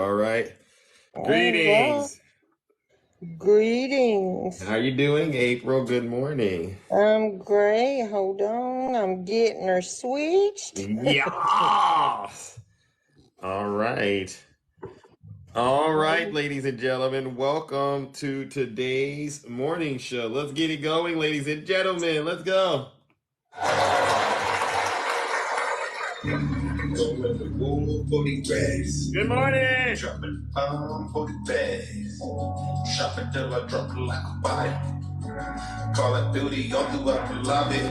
All right. All right. Greetings. How Greetings. are you doing, April? Good morning. I'm great. Hold on. I'm getting her switched. Yes. All right. All right, ladies and gentlemen, welcome to today's morning show. Let's get it going, ladies and gentlemen. Let's go. Going to war for the rags. Good morning. Dropping bomb for the bags. Shopping till I drop it like a body. Call of Duty all throughout the lobby.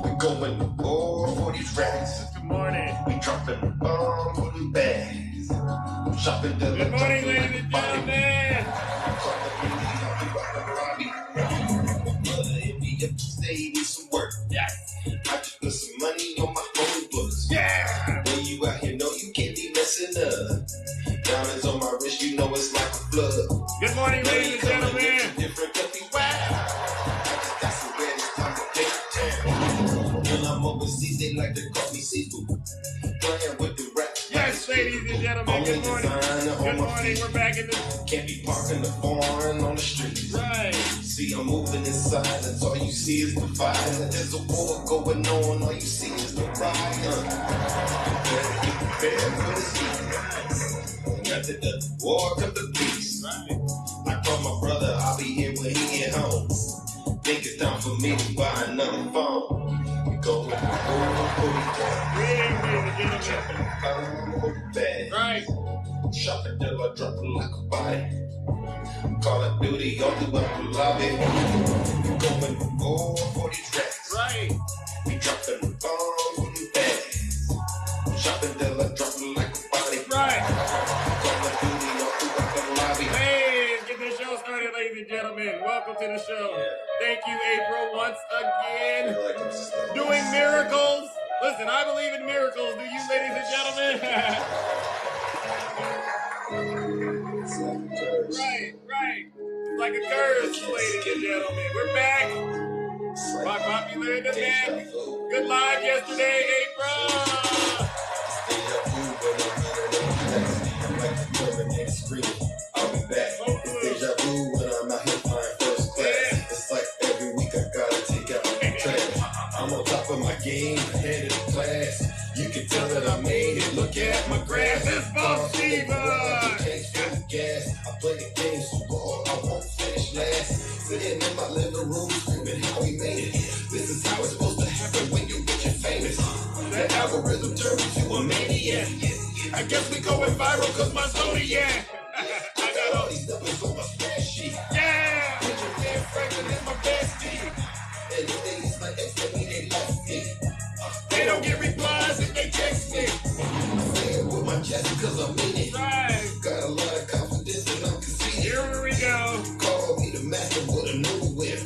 We going to war for these racks. Good morning. We dropping the bomb for the bags. Shopping till I drop it like a body. Call of Duty all throughout the lobby. Brother, if you up to stay, need some work. Yes. I just put some money on my phone books. Yeah. When you out here, know you can't be messing up. Diamonds on my wrist, you know it's like a flood. Good morning, ladies and gentlemen. Different country, wow. I just got some red, it's time to take town. When I'm overseas, they like to call me seafood. Playing with the rap. Yes, ladies and gentlemen, good morning. Good morning, we're back in the... Can't be parking the foreign on the streets. Right. See, I'm moving in silence, all you see is the violence. There's a war going on, all you see is the riot. Better be prepared for the sea. After the war comes the peace. Right. I call my brother, I'll be here when he get home. Think it's time for me to buy another phone. We go with the war for the bag. Right. Shopping till I drop it like a body. Call of Duty all throughout the lobby. We going to war for these racks. Right. We dropping the bomb for the bags. Shopping till I drop it like a body. Right. Call of Duty all throughout the lobby. Hey, let's get this show started, ladies and gentlemen. Welcome to the show. Thank you, April, once again. Doing miracles. Listen, I believe in miracles. Do you, ladies and gentlemen? Right. It's like a curse, ladies and gentlemen. We're back. My popular demand. Good live yesterday, April. I'll be back. It's deja vu when I'm out here flying first class. It's like every week I gotta take out my trash. I'm on top of my game, ahead of the class. You can tell that I made it. Look at my grass. It's Bob Stevens. Gas. I play the game so hard I won't finish last. Sitting in my living room screaming how we made it. This is how it's supposed to happen when you get your famous. The algorithm turned me to a maniac. I guess we going viral cause my zodiac. I got all these numbers on my spreadsheet. Yeah! Benjamin Franklin is my bestie. And if they use my ex, that mean they left me. They don't get replies if they text me. I say it with my chest cause I mean it. Right. Got a lot of confidence and I'm conceited. Here we go. Call me the master with a new whip.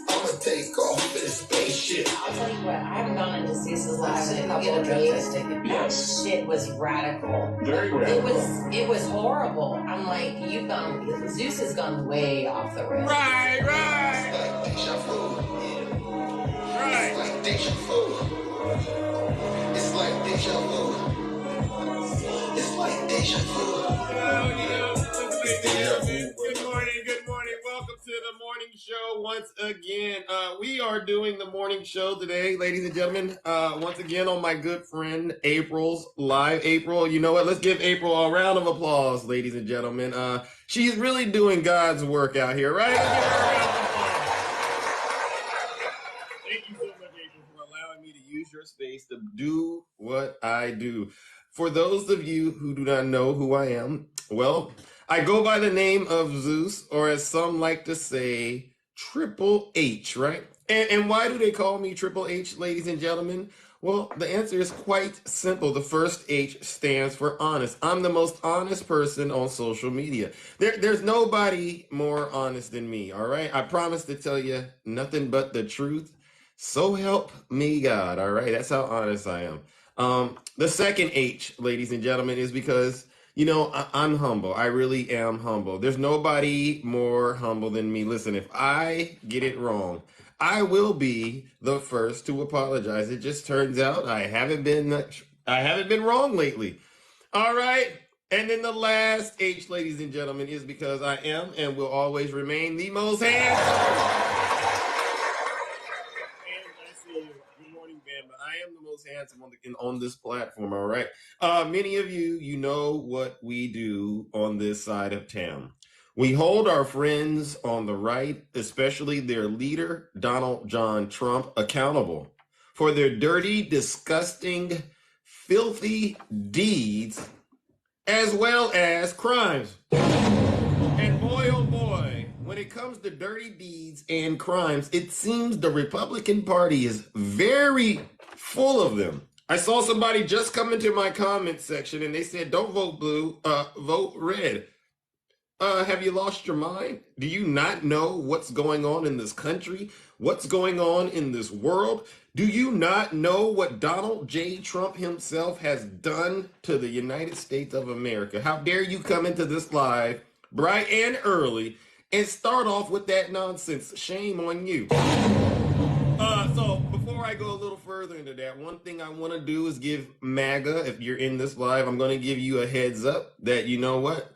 I'ma take off in a spaceship. I'll tell you what, I haven't gone into Zeus's live in a couple of years. That shit was radical. Very radical. It was horrible. I'm like, Zeus has gone way off the rails. Right. Like deja vu. Right. It's like deja vu. It's like deja vu. It's like deja vu. Good morning. Welcome to the morning show once again. We are doing the morning show today, ladies and gentlemen. Once again on my good friend April's live. April, you know what? Let's give April a round of applause, ladies and gentlemen. She's really doing God's work out here, right? Let's give her a round of applause. Thank you so much, April, for allowing me to use your space to do what I do. For those of you who do not know who I am, well, I go by the name of Zeus, or as some like to say, Triple H, right? And why do they call me Triple H, ladies and gentlemen? Well, the answer is quite simple. The first H stands for honest. I'm the most honest person on social media. There's nobody more honest than me, all right? I promise to tell you nothing but the truth. So help me God, all right? That's how honest I am. The second H, ladies and gentlemen, is because, you know, I'm humble. I really am humble. There's nobody more humble than me. Listen, if I get it wrong, I will be the first to apologize. It just turns out I haven't been wrong lately. All right. And then the last H, ladies and gentlemen, is because I am and will always remain the most handsome. And I see you. Good morning, Bam. I am the most handsome on this platform, all right? Many of you, you know what we do on this side of town. We hold our friends on the right, especially their leader, Donald John Trump, accountable for their dirty, disgusting, filthy deeds as well as crimes. And boy, oh boy, when it comes to dirty deeds and crimes, it seems the Republican Party is very full of them. I saw somebody just come into my comment section and they said, don't vote blue, vote red. Have you lost your mind? Do you not know what's going on in this country? What's going on in this world? Do you not know what Donald J. Trump himself has done to the United States of America? How dare you come into this live bright and early and start off with that nonsense? Shame on you. So before I go a little further into that, one thing I want to do is give MAGA, if you're in this live, I'm going to give you a heads up that you know what?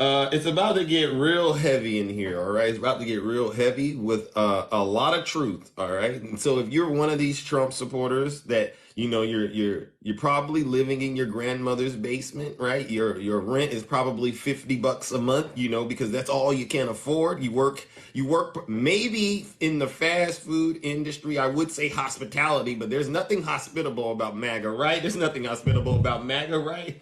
It's about to get real heavy in here, all right? It's about to get real heavy with a lot of truth, all right? And so if you're one of these Trump supporters that, you know, you're probably living in your grandmother's basement, right? Your rent is probably $50 a month, you know, because that's all you can afford. You work maybe in the fast food industry. I would say hospitality, but there's nothing hospitable about MAGA, right? There's nothing hospitable about MAGA, right?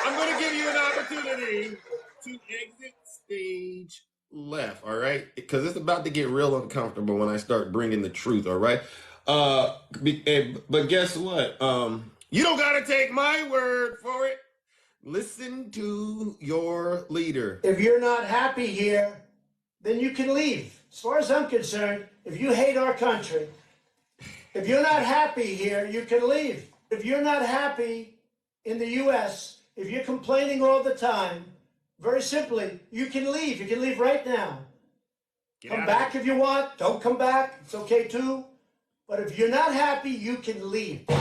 I'm going to give you an opportunity to exit stage left, all right? Because it's about to get real uncomfortable when I start bringing the truth, all right? But guess what? You don't got to take my word for it. Listen to your leader. If you're not happy here, then you can leave. As far as I'm concerned, if you hate our country, if you're not happy here, you can leave. If you're not happy in the U.S., if you're complaining all the time, very simply, you can leave. You can leave right now. Come back if you want. Don't come back. It's okay too. But if you're not happy, you can leave. And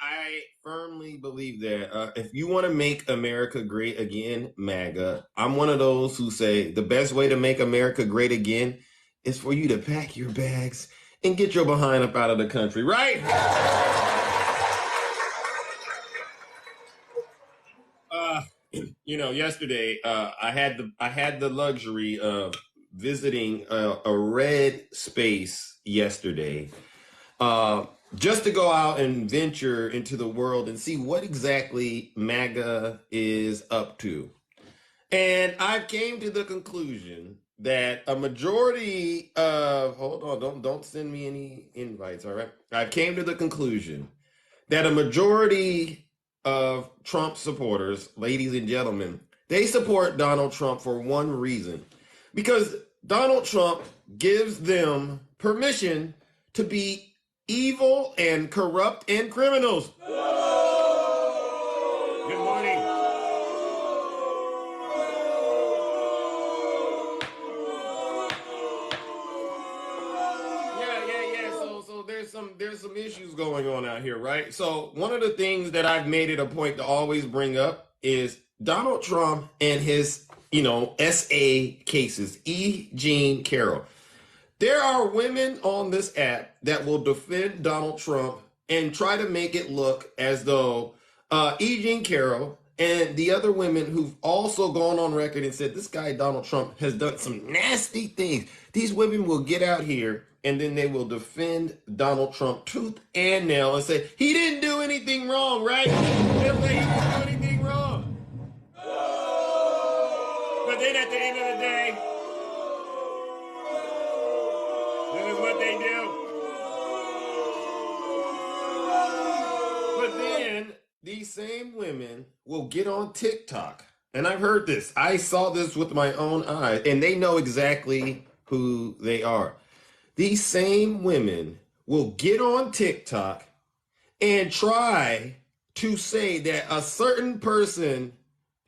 I firmly believe that if you want to make America great again, MAGA, I'm one of those who say the best way to make America great again is for you to pack your bags and get your behind up out of the country, right? You know, yesterday I had the luxury of visiting a red space yesterday, just to go out and venture into the world and see what exactly MAGA is up to. And I came to the conclusion that a majority of don't send me any invites, all right? I came to the conclusion that a majority of Trump supporters, ladies and gentlemen, they support Donald Trump for one reason. Because Donald Trump gives them permission to be evil and corrupt and criminals. Good morning. So there's some issues going on out here, right? So one of the things that I've made it a point to always bring up is Donald Trump and his, SA cases, E. Jean Carroll. There are women on this app that will defend Donald Trump and try to make it look as though E. Jean Carroll and the other women who've also gone on record and said this guy Donald Trump has done some nasty things. These women will get out here and then they will defend Donald Trump tooth and nail and say, he didn't do anything wrong, right? They'll say he didn't do anything wrong. But then at the end of the day, this is what they do. But then these same women will get on TikTok. And I've heard this. I saw this with my own eyes. And they know exactly who they are. These same women will get on TikTok and try to say that a certain person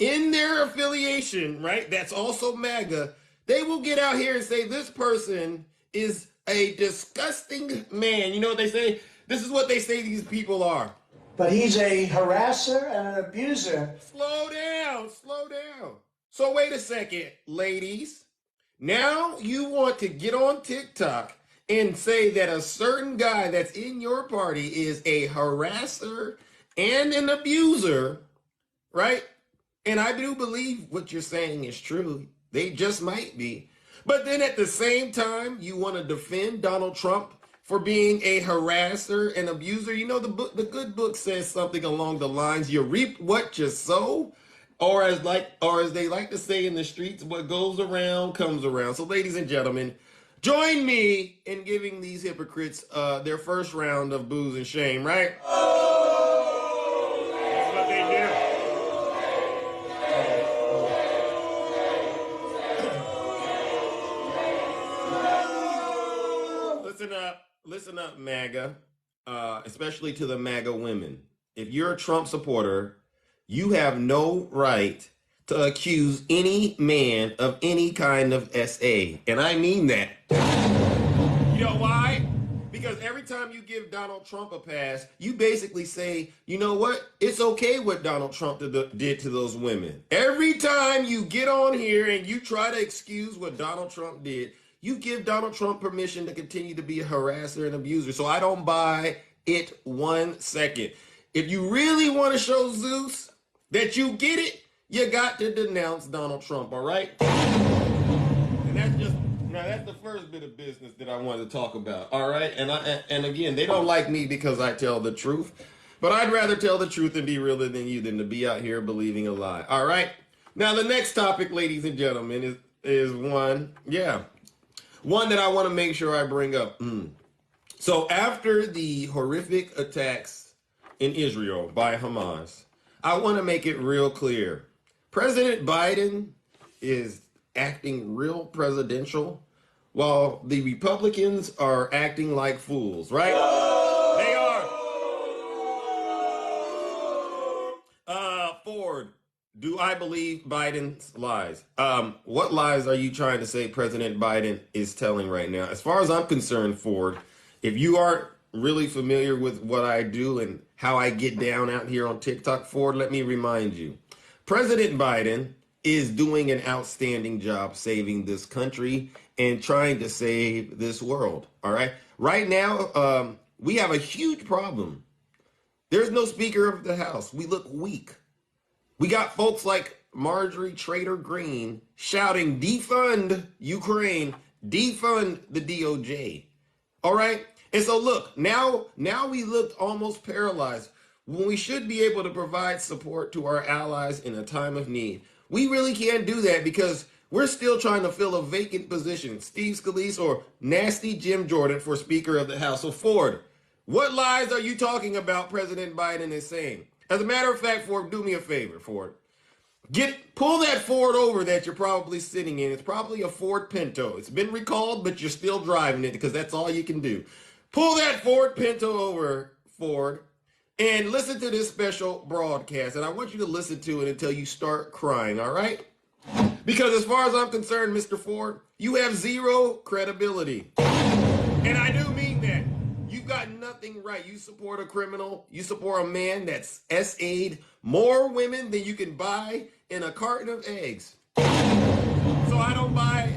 in their affiliation, right, that's also MAGA, they will get out here and say this person is a disgusting man. You know what they say? This is what they say these people are. But he's a harasser and an abuser. Slow down, slow down. So wait a second, ladies. Now you want to get on TikTok and say that a certain guy that's in your party is a harasser and an abuser, right? And I do believe what you're saying is true. They just might be. But then at the same time, you want to defend Donald Trump for being a harasser and abuser. You know, the good book says something along the lines, you reap what you sow, or as they like to say in the streets, what goes around comes around. So ladies and gentlemen, join me in giving these hypocrites their first round of booze and shame, right? That's what they do. Listen up, MAGA, especially to the MAGA women. If you're a Trump supporter, you have no right to accuse any man of any kind of SA. And I mean that. You know why? Because every time you give Donald Trump a pass, you basically say, you know what? It's okay what Donald Trump did to those women. Every time you get on here and you try to excuse what Donald Trump did, you give Donald Trump permission to continue to be a harasser and abuser. So I don't buy it 1 second. If you really want to show Zeus that you get it, you got to denounce Donald Trump, all right? And that's the first bit of business that I wanted to talk about, all right? And again, they don't like me because I tell the truth, but I'd rather tell the truth and be realer than you than to be out here believing a lie, all right? Now, the next topic, ladies and gentlemen, is one that I want to make sure I bring up. So after the horrific attacks in Israel by Hamas, I want to make it real clear. President Biden is acting real presidential while the Republicans are acting like fools, right? They are. Ford, do I believe Biden's lies? What lies are you trying to say President Biden is telling right now? As far as I'm concerned, Ford, if you aren't really familiar with what I do and how I get down out here on TikTok, Ford, let me remind you. President Biden is doing an outstanding job saving this country and trying to save this world, all right? Right now, we have a huge problem. There's no Speaker of the House. We look weak. We got folks like Marjorie Trader Green shouting, defund Ukraine, defund the DOJ, all right? And so look, now we looked almost paralyzed when we should be able to provide support to our allies in a time of need. We really can't do that because we're still trying to fill a vacant position, Steve Scalise or nasty Jim Jordan for Speaker of the House. So Ford, what lies are you talking about President Biden is saying? As a matter of fact, Ford, do me a favor, Ford. Pull that Ford over that you're probably sitting in. It's probably a Ford Pinto. It's been recalled, but you're still driving it because that's all you can do. Pull that Ford Pinto over, Ford, and listen to this special broadcast. And I want you to listen to it until you start crying, all right? Because as far as I'm concerned, Mr. Ford, you have zero credibility. And I do mean that. You've got nothing right. You support a criminal. You support a man that's SA'd more women than you can buy in a carton of eggs. So I don't buy it.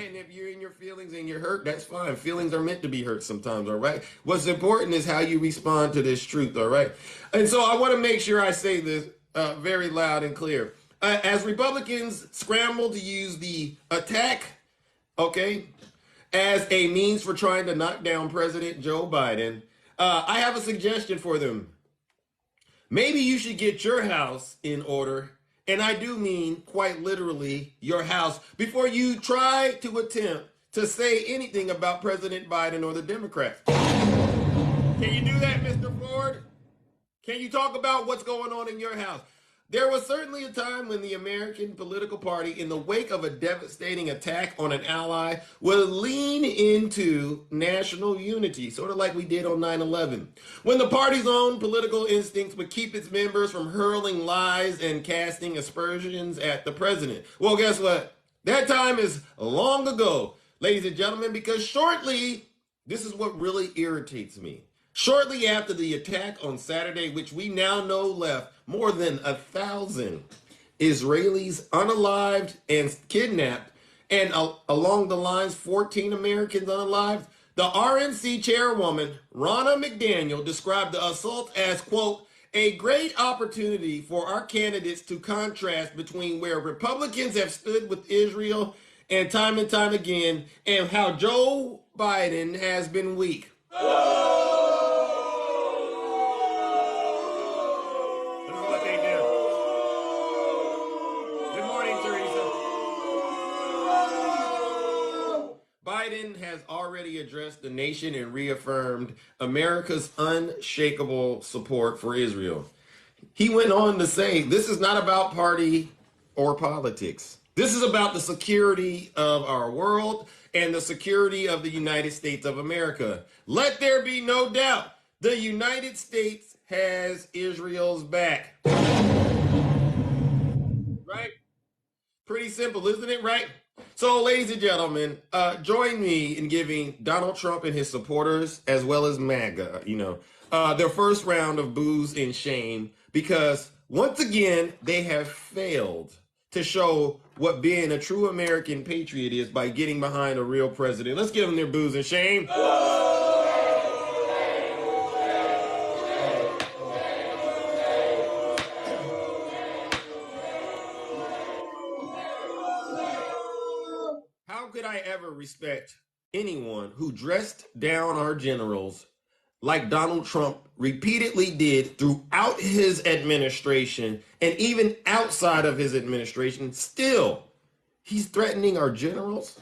And if you're in your feelings and you're hurt, that's fine. Feelings are meant to be hurt sometimes, all right? What's important is how you respond to this truth, all right? And so I want to make sure I say this very loud and clear. As Republicans scramble to use the attack, okay, as a means for trying to knock down President Joe Biden, I have a suggestion for them. Maybe you should get your house in order, and I do mean quite literally your house, before you try to attempt to say anything about President Biden or the Democrats. Can you do that, Mr. Ford? Can you talk about what's going on in your house? There was certainly a time when the American political party, in the wake of a devastating attack on an ally, would lean into national unity, sort of like we did on 9/11. When the party's own political instincts would keep its members from hurling lies and casting aspersions at the president. Well, guess what? That time is long ago, ladies and gentlemen, because shortly, this is what really irritates me. Shortly after the attack on Saturday, which we now know left more than 1,000 Israelis unalived and kidnapped, and along the lines, 14 Americans unalived, the RNC chairwoman, Ronna McDaniel, described the assault as, quote, a great opportunity for our candidates to contrast between where Republicans have stood with Israel and time again, and how Joe Biden has been weak. Biden has already addressed the nation and reaffirmed America's unshakable support for Israel. He went on to say, this is not about party or politics. This is about the security of our world and the security of the United States of America. Let there be no doubt, the United States has Israel's back. Right? Pretty simple, isn't it, right? So, ladies and gentlemen, join me in giving Donald Trump and his supporters, as well as MAGA, their first round of boos and shame, because once again, they have failed to show what being a true American patriot is by getting behind a real president. Let's give them their boos and shame. How could I ever respect anyone who dressed down our generals like Donald Trump repeatedly did throughout his administration, and even outside of his administration? Still, he's threatening our generals.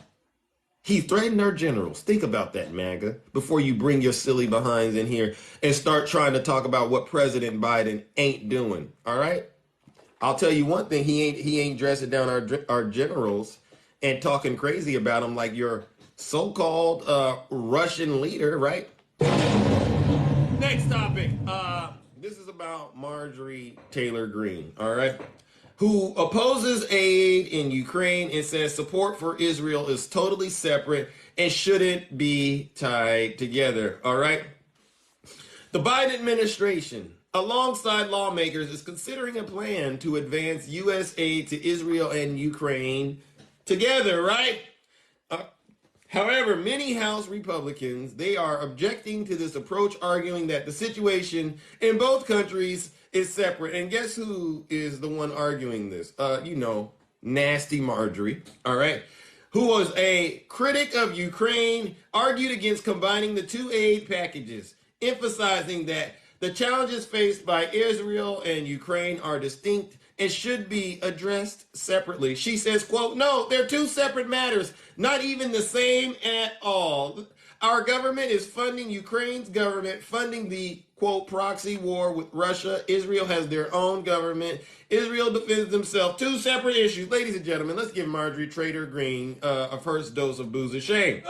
He threatened our generals. Think about that, MAGA, before you bring your silly behinds in here and start trying to talk about what President Biden ain't doing. All right? I'll tell you one thing, he ain't dressing down our generals and talking crazy about them like your so-called Russian leader, right? Next topic. This is about Marjorie Taylor Greene, all right? Who opposes aid in Ukraine and says support for Israel is totally separate and shouldn't be tied together, all right? The Biden administration, alongside lawmakers, is considering a plan to advance U.S. aid to Israel and Ukraine together, right? However, many House Republicans, they are objecting to this approach, arguing that the situation in both countries is separate. And guess who is the one arguing this? Nasty Marjorie, all right, who was a critic of Ukraine, argued against combining the two aid packages, emphasizing that the challenges faced by Israel and Ukraine are distinct and should be addressed separately. She says, quote, no, they're two separate matters, not even the same at all. Our government is funding Ukraine's government, funding the, quote, proxy war with Russia. Israel has their own government. Israel defends themselves. Two separate issues. Ladies and gentlemen, let's give Marjorie Taylor Greene a first dose of booze and shame.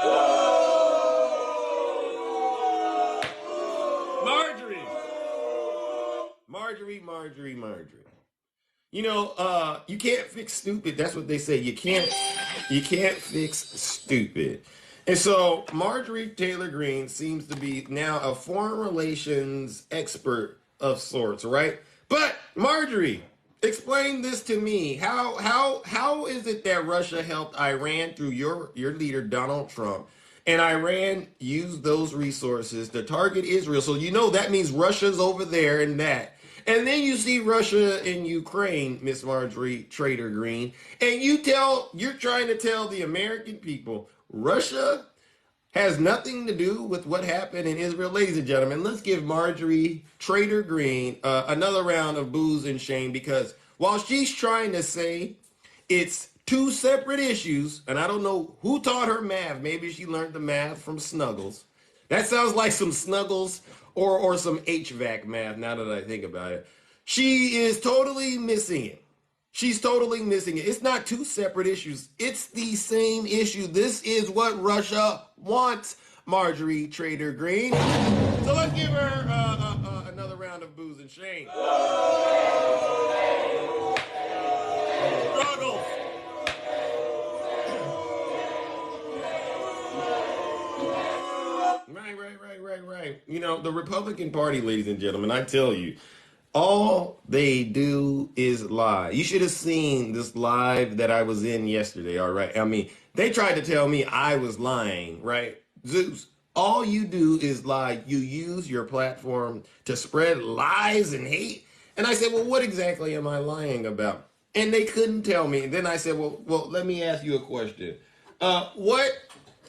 Marjorie. You can't fix stupid. That's what they say. You can't fix stupid. And so Marjorie Taylor Greene seems to be now a foreign relations expert of sorts, right? But Marjorie, explain this to me. How is it that Russia helped Iran through your leader Donald Trump, and Iran used those resources to target Israel? So that means Russia's over there in that. And then you see Russia in Ukraine, Miss Marjorie Taylor Greene, and you're trying to tell the American people Russia has nothing to do with what happened in Israel. Ladies and gentlemen, let's give Marjorie Taylor Greene another round of booze and shame, because while she's trying to say it's two separate issues, and I don't know who taught her math. Maybe she learned the math from Snuggles. That sounds like some Snuggles or some HVAC math, now that I think about it. She is totally missing it. She's totally missing it. It's not two separate issues. It's the same issue. This is what Russia wants, Marjorie Taylor Greene. So let's give her another round of booze and shame. Struggles. Right. You know, the Republican Party, ladies and gentlemen, I tell you, all they do is lie. You should have seen this live that I was in yesterday, all right? I mean, they tried to tell me I was lying, right? Zeus, all you do is lie. You use your platform to spread lies and hate. And I said, well, what exactly am I lying about? And they couldn't tell me. And then I said, well, let me ask you a question. What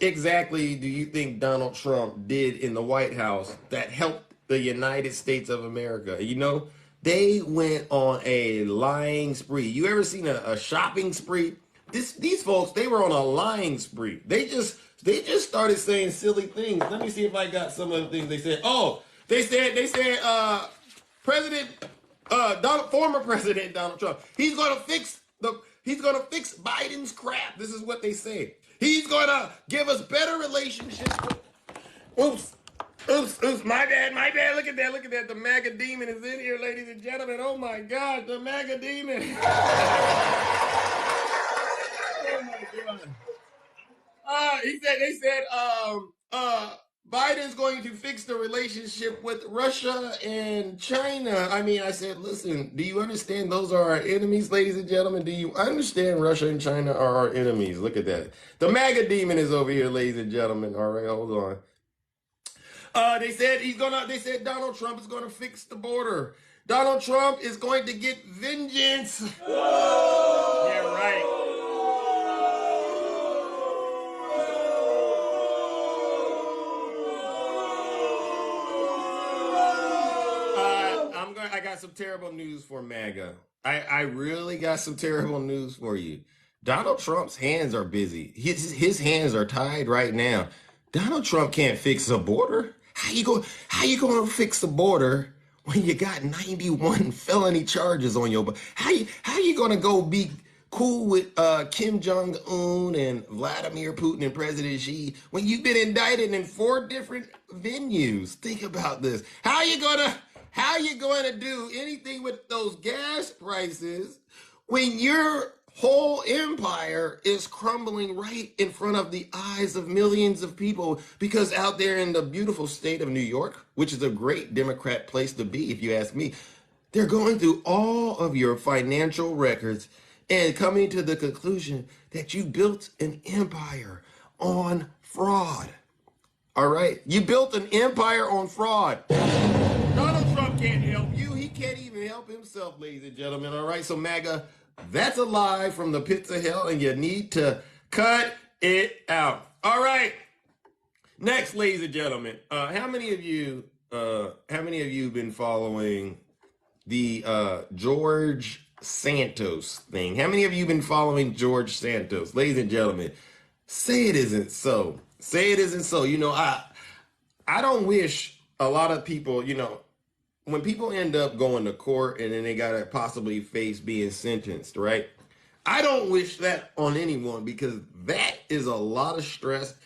exactly do you think Donald Trump did in the White House that helped the United States of America? You know, they went on a lying spree. You ever seen a shopping spree? These folks, they were on a lying spree. They just started saying silly things. Let me see if I got some of the things they said. Oh, they said former President Donald Trump, he's gonna fix Biden's crap. This is what they say. He's gonna give us better relationships. Oops, my bad. Look at that. The MAGA demon is in here, ladies and gentlemen. Oh my God, the MAGA demon. Oh my God. They said, Biden's going to fix the relationship with Russia and China. I mean, I said, listen, do you understand those are our enemies, ladies and gentlemen? Do you understand Russia and China are our enemies? Look at that. The MAGA demon is over here, ladies and gentlemen. All right, hold on. They said Donald Trump is going to fix the border. Donald Trump is going to get vengeance. Yeah, right. I got some terrible news for MAGA. I really got some terrible news for you. Donald Trump's hands are busy. His hands are tied right now. Donald Trump can't fix the border. How you going to fix the border when you got 91 felony charges on your? How you going to go be cool with Kim Jong-un and Vladimir Putin and President Xi when you've been indicted in 4 different venues? Think about this. How you going to do anything with those gas prices when your whole empire is crumbling right in front of the eyes of millions of people? Because out there in the beautiful state of New York, which is a great Democrat place to be, if you ask me, they're going through all of your financial records and coming to the conclusion that you built an empire on fraud. All right? You built an empire on fraud. Donald Trump can't help you. He can't even help himself, ladies and gentlemen. All right? So MAGA, that's a lie from the pits of hell, and you need to cut it out. All right. Next, ladies and gentlemen, how many of you have been following the George Santos thing? How many of you have been following George Santos? Ladies and gentlemen, say it isn't so. Say it isn't so. You know, I don't wish a lot of people, you know, when people end up going to court and then they got to possibly face being sentenced, right? I don't wish that on anyone because that is a lot of stress.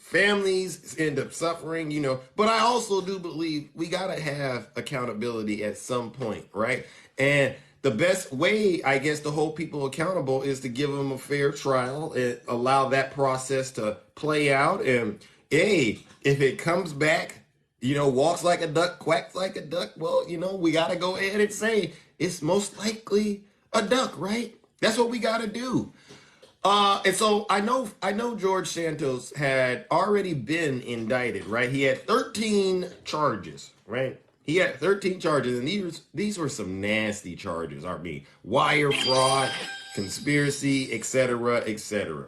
Families end up suffering, you know, but I also do believe we got to have accountability at some point, right? And the best way, I guess, to hold people accountable is to give them a fair trial and allow that process to play out. And hey, if it comes back, you know, walks like a duck, quacks like a duck, well, you know, we got to go ahead and say it's most likely a duck, right? That's what we got to do. And so I know George Santos had already been indicted, right? He had 13 charges, right? He had 13 charges, and these were some nasty charges, aren't they? Wire fraud, conspiracy, etc., etc.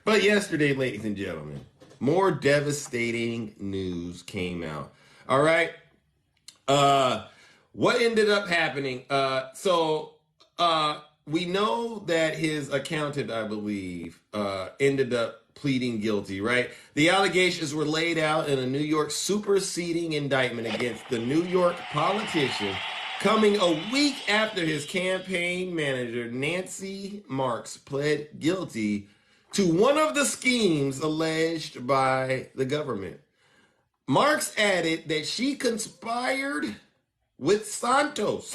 But yesterday, ladies and gentlemen, more devastating news came out. All right. What ended up happening? We know that his accountant, I believe, ended up pleading guilty, right? The allegations were laid out in a New York superseding indictment against the New York politician, coming a week after his campaign manager, Nancy Marks, pled guilty to one of the schemes alleged by the government. Marks added that she conspired with Santos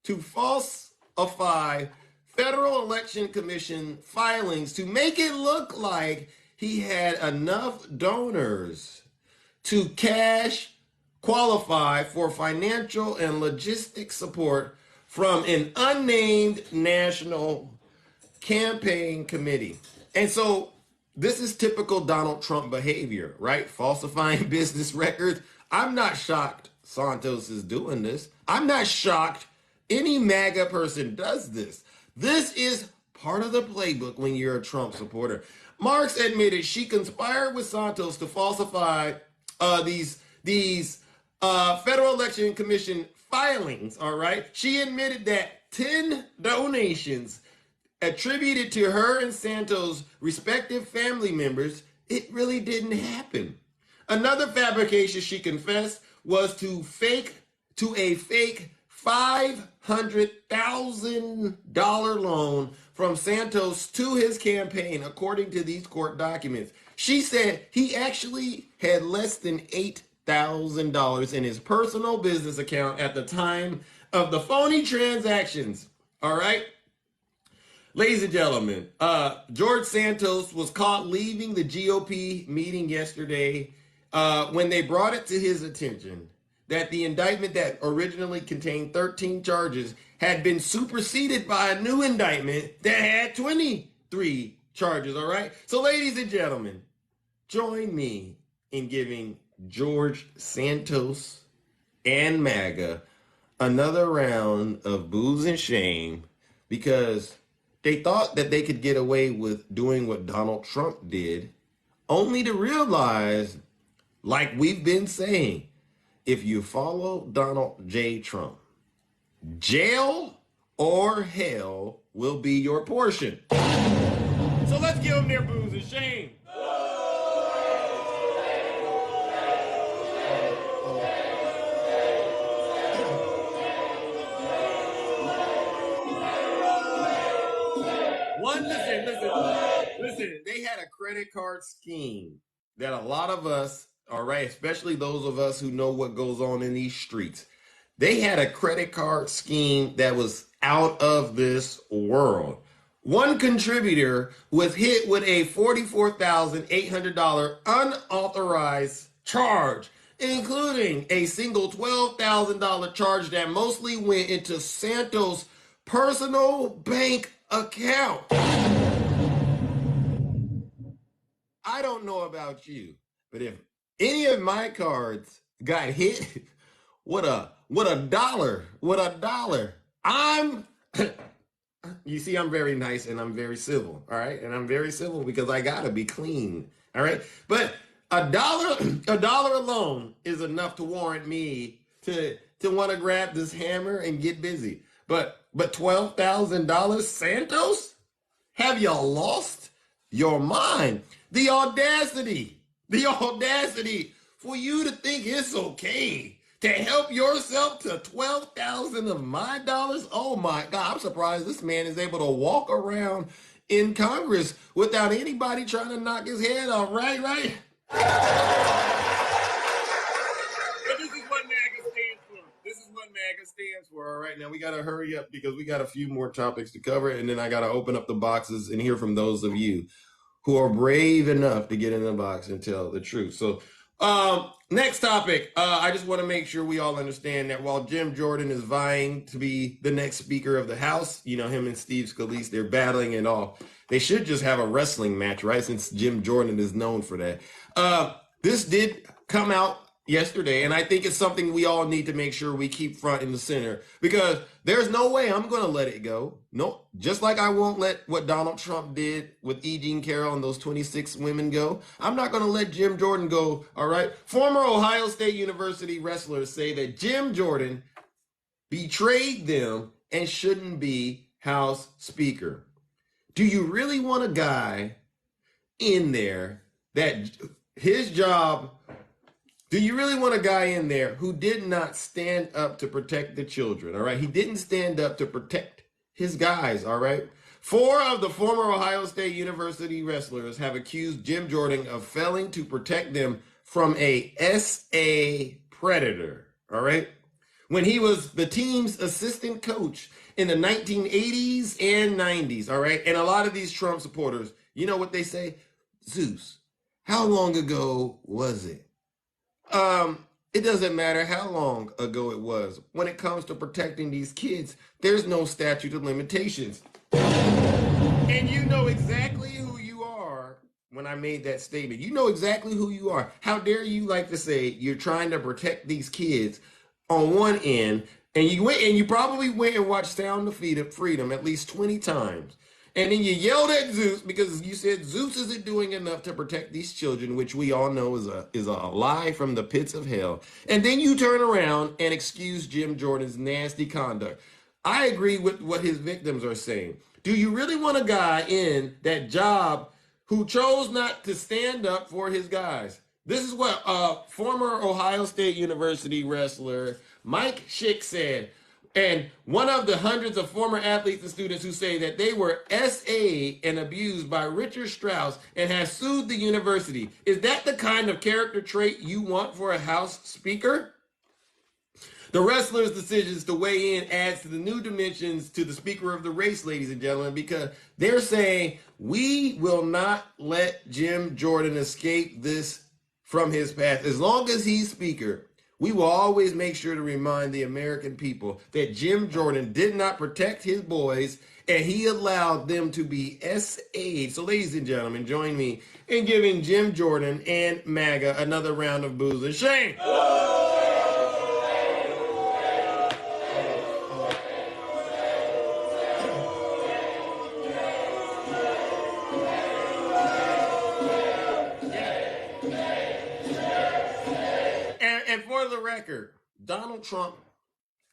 to falsify Federal Election Commission filings to make it look like he had enough donors to cash qualify for financial and logistic support from an unnamed national campaign committee. And so this is typical Donald Trump behavior, right? Falsifying business records. I'm not shocked Santos is doing this. I'm not shocked any MAGA person does this. This is part of the playbook when you're a Trump supporter. Marks admitted she conspired with Santos to falsify these Federal Election Commission filings, all right? She admitted that 10 donations attributed to her and Santos' respective family members, it really didn't happen. Another fabrication she confessed was to a fake $500,000 loan from Santos to his campaign, according to these court documents. She said he actually had less than $8,000 in his personal business account at the time of the phony transactions. All right? Ladies and gentlemen, George Santos was caught leaving the GOP meeting yesterday when they brought it to his attention that the indictment that originally contained 13 charges had been superseded by a new indictment that had 23 charges, all right? So ladies and gentlemen, join me in giving George Santos and MAGA another round of booze and shame because they thought that they could get away with doing what Donald Trump did, only to realize, like we've been saying, if you follow Donald J. Trump, jail or hell will be your portion. So let's give them their booze and shame. Listen, they had a credit card scheme that a lot of us, all right, especially those of us who know what goes on in these streets, they had a credit card scheme that was out of this world. One contributor was hit with a $44,800 unauthorized charge, including a single $12,000 charge that mostly went into Santos' personal bank account. I don't know about you, but if any of my cards got hit with a dollar, you see, I'm very nice and I'm very civil, all right? And I'm very civil because I gotta be clean, all right? But a dollar alone is enough to warrant me to want to grab this hammer and get busy. But $12,000, Santos? Have y'all lost your mind? The audacity for you to think it's okay to help yourself to $12,000 of my dollars. Oh my God, I'm surprised this man is able to walk around in Congress without anybody trying to knock his head off, right? But this is what MAGA stands for. All right, now we got to hurry up because we got a few more topics to cover, and then I got to open up the boxes and hear from those of you who are brave enough to get in the box and tell the truth. So next topic, I just want to make sure we all understand that while Jim Jordan is vying to be the next Speaker of the House, you know, him and Steve Scalise, they're battling it off. They should just have a wrestling match, right? Since Jim Jordan is known for that. This did come out yesterday, and I think it's something we all need to make sure we keep front and center, because there's no way I'm going to let it go. No, just like I won't let what Donald Trump did with E. Jean Carroll and those 26 women go, I'm not going to let Jim Jordan go, all right? Former Ohio State University wrestlers say that Jim Jordan betrayed them and shouldn't be House Speaker. Do you really want a guy in there that his job... Do you really want a guy in there who did not stand up to protect the children, all right? He didn't stand up to protect his guys, all right? 4 of the former Ohio State University wrestlers have accused Jim Jordan of failing to protect them from a SA predator, all right? When he was the team's assistant coach in the 1980s and 90s, all right? And a lot of these Trump supporters, you know what they say? Zeus, how long ago was it? It doesn't matter how long ago it was. When it comes to protecting these kids, there's no statute of limitations. And you know exactly who you are when I made that statement. You know exactly who you are. How dare you like to say you're trying to protect these kids on one end, and you probably went and watched Sound of Freedom at least 20 times. And then you yelled at Zeus because you said Zeus isn't doing enough to protect these children, which we all know is a lie from the pits of hell. And then you turn around and excuse Jim Jordan's nasty conduct. I agree with what his victims are saying. Do you really want a guy in that job who chose not to stand up for his guys? This is what former Ohio State University wrestler Mike Schick said. And one of the hundreds of former athletes and students who say that they were SA'd and abused by Richard Strauss and has sued the university. Is that the kind of character trait you want for a House Speaker? The wrestler's decisions to weigh in adds to the new dimensions to the speaker of the race, ladies and gentlemen, because they're saying we will not let Jim Jordan escape this from his past. As long as he's speaker, we will always make sure to remind the American people that Jim Jordan did not protect his boys and he allowed them to be SA'd. So ladies and gentlemen, join me in giving Jim Jordan and MAGA another round of boos and shame. And for the record, Donald Trump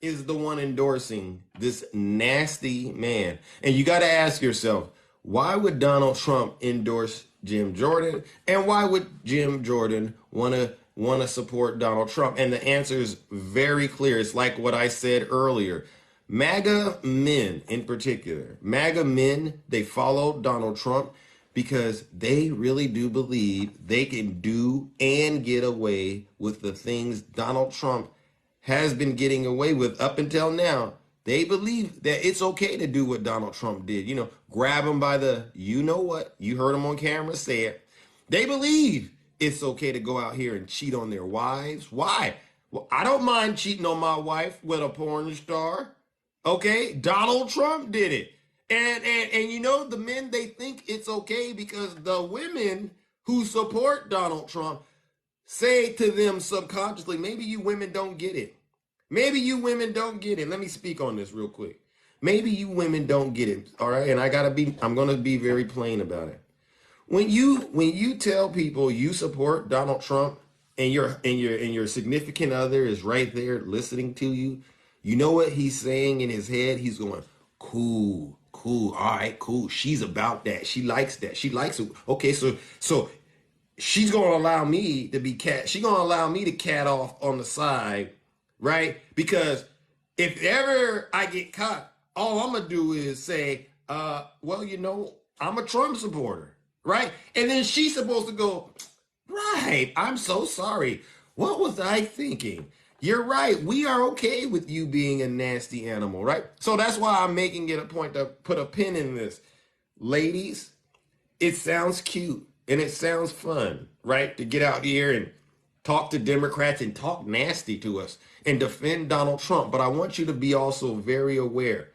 is the one endorsing this nasty man. And you got to ask yourself, why would Donald Trump endorse Jim Jordan? And why would Jim Jordan want to support Donald Trump? And the answer is very clear. It's like what I said earlier. MAGA men in particular, MAGA men, they follow Donald Trump because they really do believe they can do and get away with the things Donald Trump has been getting away with up until now. They believe that it's okay to do what Donald Trump did. You know, grab him by the, you know what, you heard him on camera say it. They believe it's okay to go out here and cheat on their wives. Why? Well, I don't mind cheating on my wife with a porn star. Okay, Donald Trump did it. And you know, the men, they think it's okay because the women who support Donald Trump say to them subconsciously, maybe you women don't get it. Maybe you women don't get it. Let me speak on this real quick. Maybe you women don't get it. All right. And I'm going to be very plain about it. When you tell people you support Donald Trump and your significant other is right there listening to you, you know what he's saying in his head? He's going, cool. All right, cool. She's about that. She likes that. She likes it. Okay, so she's going to allow me to be cat. She's going to allow me to cat off on the side, right? Because if ever I get caught, all I'm going to do is say, well, you know, I'm a Trump supporter, right? And then she's supposed to go, right, I'm so sorry. What was I thinking? You're right. We are okay with you being a nasty animal, right? So that's why I'm making it a point to put a pin in this. Ladies, it sounds cute and it sounds fun, right? To get out here and talk to Democrats and talk nasty to us and defend Donald Trump. But I want you to be also very aware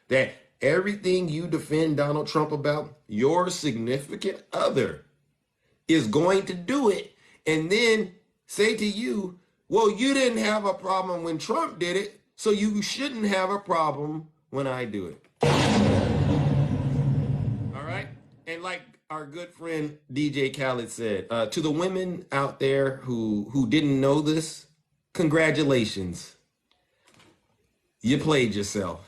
that everything you defend Donald Trump about, your significant other is going to do it and then say to you, well, you didn't have a problem when Trump did it, so you shouldn't have a problem when I do it. All right? And like our good friend DJ Khaled said, to the women out there who didn't know this, congratulations. You played yourself.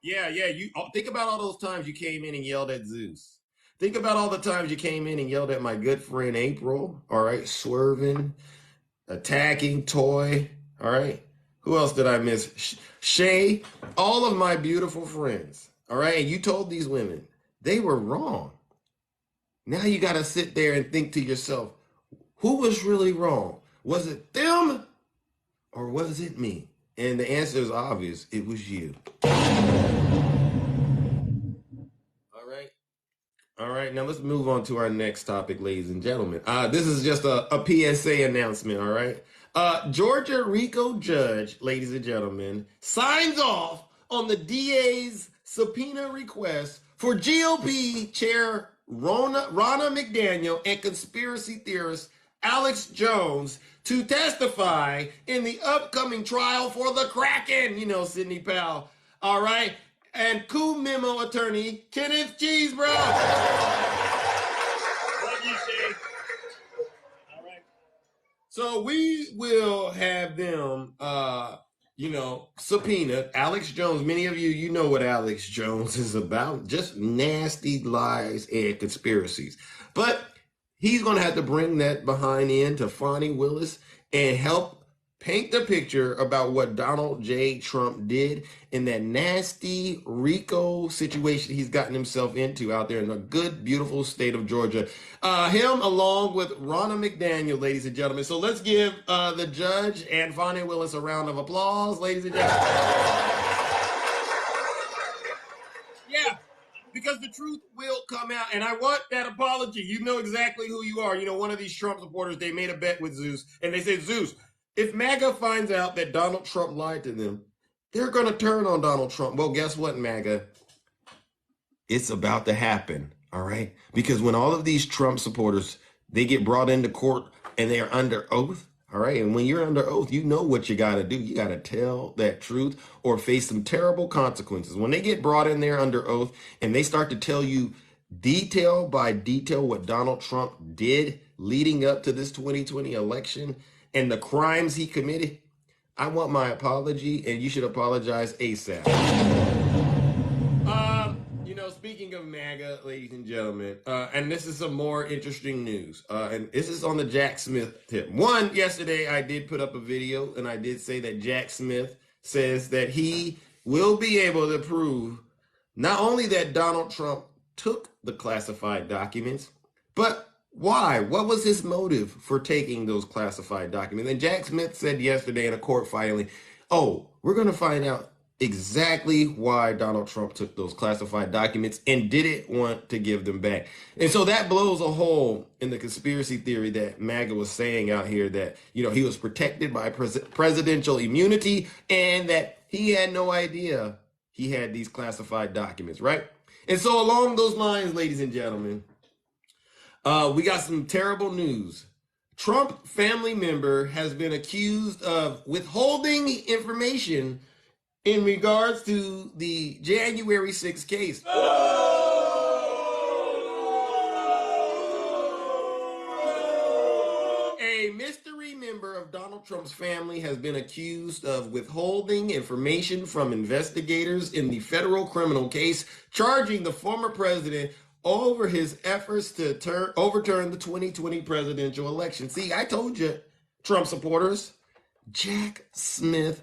Yeah, you think about all those times you came in and yelled at Zeus. Think about all the times you came in and yelled at my good friend April, all right, swerving, attacking, Toy, all right. Who else did I miss? Shay, all of my beautiful friends, all right. And you told these women they were wrong. Now you got to sit there and think to yourself, who was really wrong? Was it them or was it me? And the answer is obvious. It was you. All right. right, now let's move on to our next topic, ladies and gentlemen. This is just a PSA announcement, all right? Georgia RICO judge, ladies and gentlemen, signs off on the DA's subpoena request for GOP chair Ronna McDaniel and conspiracy theorist Alex Jones to testify in the upcoming trial for the Kraken, Sidney Powell, all right? And coup memo attorney Kenneth Cheesebro. What do you say? All right. So we will have them, subpoena Alex Jones. Many of you know what Alex Jones is about. Just nasty lies and conspiracies. But he's going to have to bring that behind end to Fonnie Willis and help paint the picture about what Donald J. Trump did in that nasty RICO situation he's gotten himself into out there in the good, beautiful state of Georgia. Him along with Ronna McDaniel, ladies and gentlemen. So let's give the judge and Fonnie Willis a round of applause, ladies and gentlemen. Yeah. Because the truth will come out, and I want that apology. You know exactly who you are. One of these Trump supporters, they made a bet with Zeus, and they said, Zeus, if MAGA finds out that Donald Trump lied to them, they're going to turn on Donald Trump. Well, guess what, MAGA? It's about to happen, all right? Because when all of these Trump supporters, they get brought into court and they are under oath, all right? And when you're under oath, you know what you got to do. You got to tell that truth or face some terrible consequences. When they get brought in there under oath and they start to tell you detail by detail what Donald Trump did leading up to this 2020 election and the crimes he committed, I want my apology, and you should apologize ASAP. Speaking of MAGA, ladies and gentlemen, and this is some more interesting news, and this is on the Jack Smith tip. One, yesterday I did put up a video, and I did say that Jack Smith says that he will be able to prove not only that Donald Trump took the classified documents, but why? What was his motive for taking those classified documents? And Jack Smith said yesterday in a court filing, we're going to find out exactly why Donald Trump took those classified documents and didn't want to give them back. And so that blows a hole in the conspiracy theory that MAGA was saying out here that, he was protected by presidential immunity and that he had no idea he had these classified documents, right? And so along those lines, ladies and gentlemen, we got some terrible news. Trump family member has been accused of withholding information in regards to the January 6th case. A mystery member of Donald Trump's family has been accused of withholding information from investigators in the federal criminal case charging the former president over his efforts to overturn the 2020 presidential election. See, I told you, Trump supporters, Jack Smith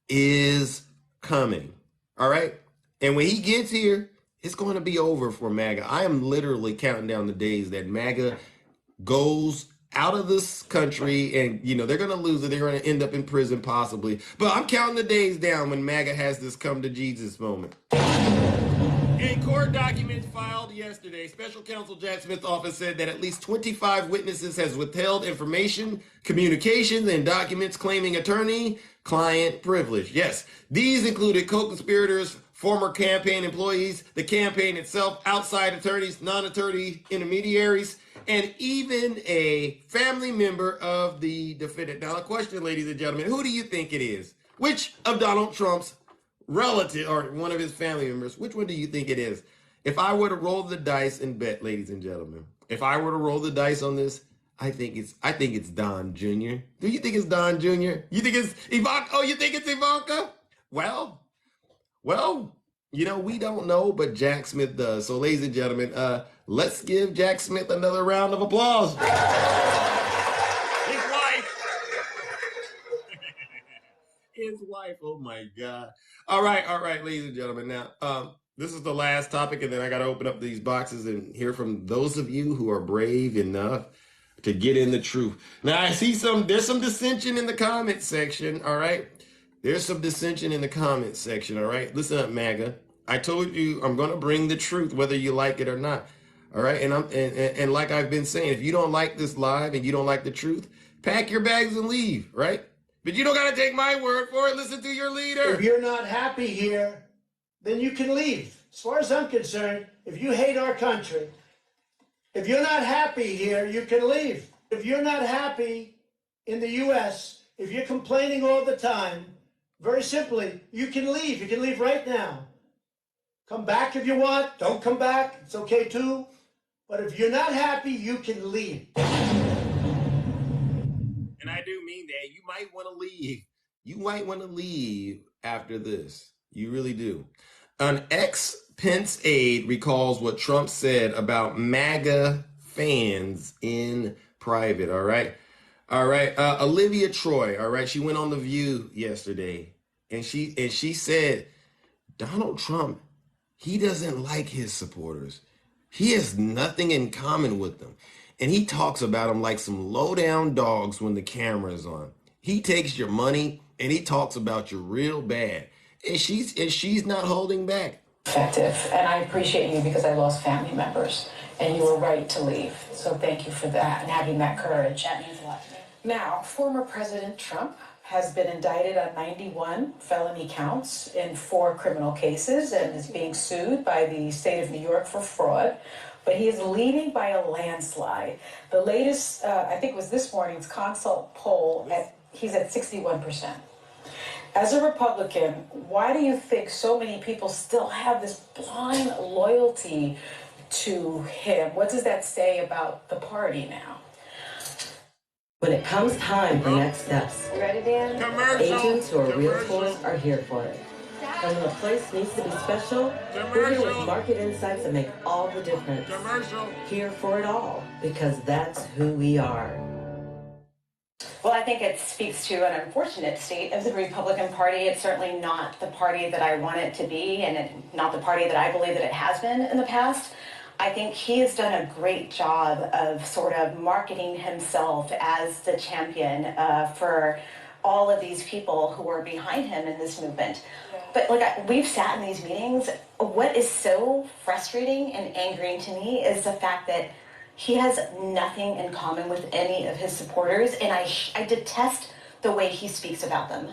is coming, all right? And when he gets here, it's going to be over for MAGA. I am literally counting down the days that MAGA goes out of this country and, they're going to lose it. They're going to end up in prison possibly. But I'm counting the days down when MAGA has this come to Jesus moment. In court documents filed yesterday, Special Counsel Jack Smith's office said that at least 25 witnesses has withheld information, communications, and documents claiming attorney-client privilege. Yes, these included co-conspirators, former campaign employees, the campaign itself, outside attorneys, non-attorney intermediaries, and even a family member of the defendant. Now, the question, ladies and gentlemen, who do you think it is? Which of Donald Trump's relative or one of his family members, which one do you think it is? If I were to roll the dice and bet, ladies and gentlemen, if I were to roll the dice on this, I think it's Don Jr. Do you think it's Don Jr.? You think it's Ivanka? Oh, you think it's Ivanka? Well, we don't know, but Jack Smith does. So, ladies and gentlemen, let's give Jack Smith another round of applause. His wife. Oh my God. All right, ladies and gentlemen. Now, this is the last topic, and then I got to open up these boxes and hear from those of you who are brave enough to get in the truth. Now, I see there's some dissension in the comment section, all right? There's some dissension in the comment section, all right? Listen up, MAGA. I told you I'm going to bring the truth, whether you like it or not. All right. And like I've been saying, if you don't like this live and you don't like the truth, pack your bags and leave, right? But you don't got to take my word for it. Listen to your leader. If you're not happy here, then you can leave. As far as I'm concerned, if you hate our country, if you're not happy here, you can leave. If you're not happy in the U.S., if you're complaining all the time, very simply, you can leave. You can leave right now. Come back if you want. Don't come back. It's okay too. But if you're not happy, you can leave. And I do mean that. You might want to leave. You might want to leave after this. You really do. An ex-Pence aide recalls what Trump said about MAGA fans in private, all right? All right, Olivia Troy, all right, she went on The View yesterday, and she said, Donald Trump, he doesn't like his supporters. He has nothing in common with them. And he talks about them like some low-down dogs when the camera is on. He takes your money, and he talks about you real bad. And she's not holding back. Effective, and I appreciate you because I lost family members, and you were right to leave. So thank you for that and having that courage. That means a lot to me. Now, former President Trump has been indicted on 91 felony counts in 4 criminal cases and is being sued by the state of New York for fraud. But he is leading by a landslide. The latest, I think it was this morning's consult poll, he's at 61%. As a Republican, why do you think so many people still have this blind loyalty to him? What does that say about the party now? When it comes time for next steps, You ready, Dan? agents who are real force are here for it. And when a place needs to be special, we're here with market insights that make all the difference. Here for it all, because that's who we are. Well, I think it speaks to an unfortunate state of the Republican Party. It's certainly not the party that I want it to be, and not the party that I believe that it has been in the past. I think he has done a great job of sort of marketing himself as the champion for all of these people who are behind him in this movement. But we've sat in these meetings. What is so frustrating and angering to me is the fact that he has nothing in common with any of his supporters, and I detest the way he speaks about them.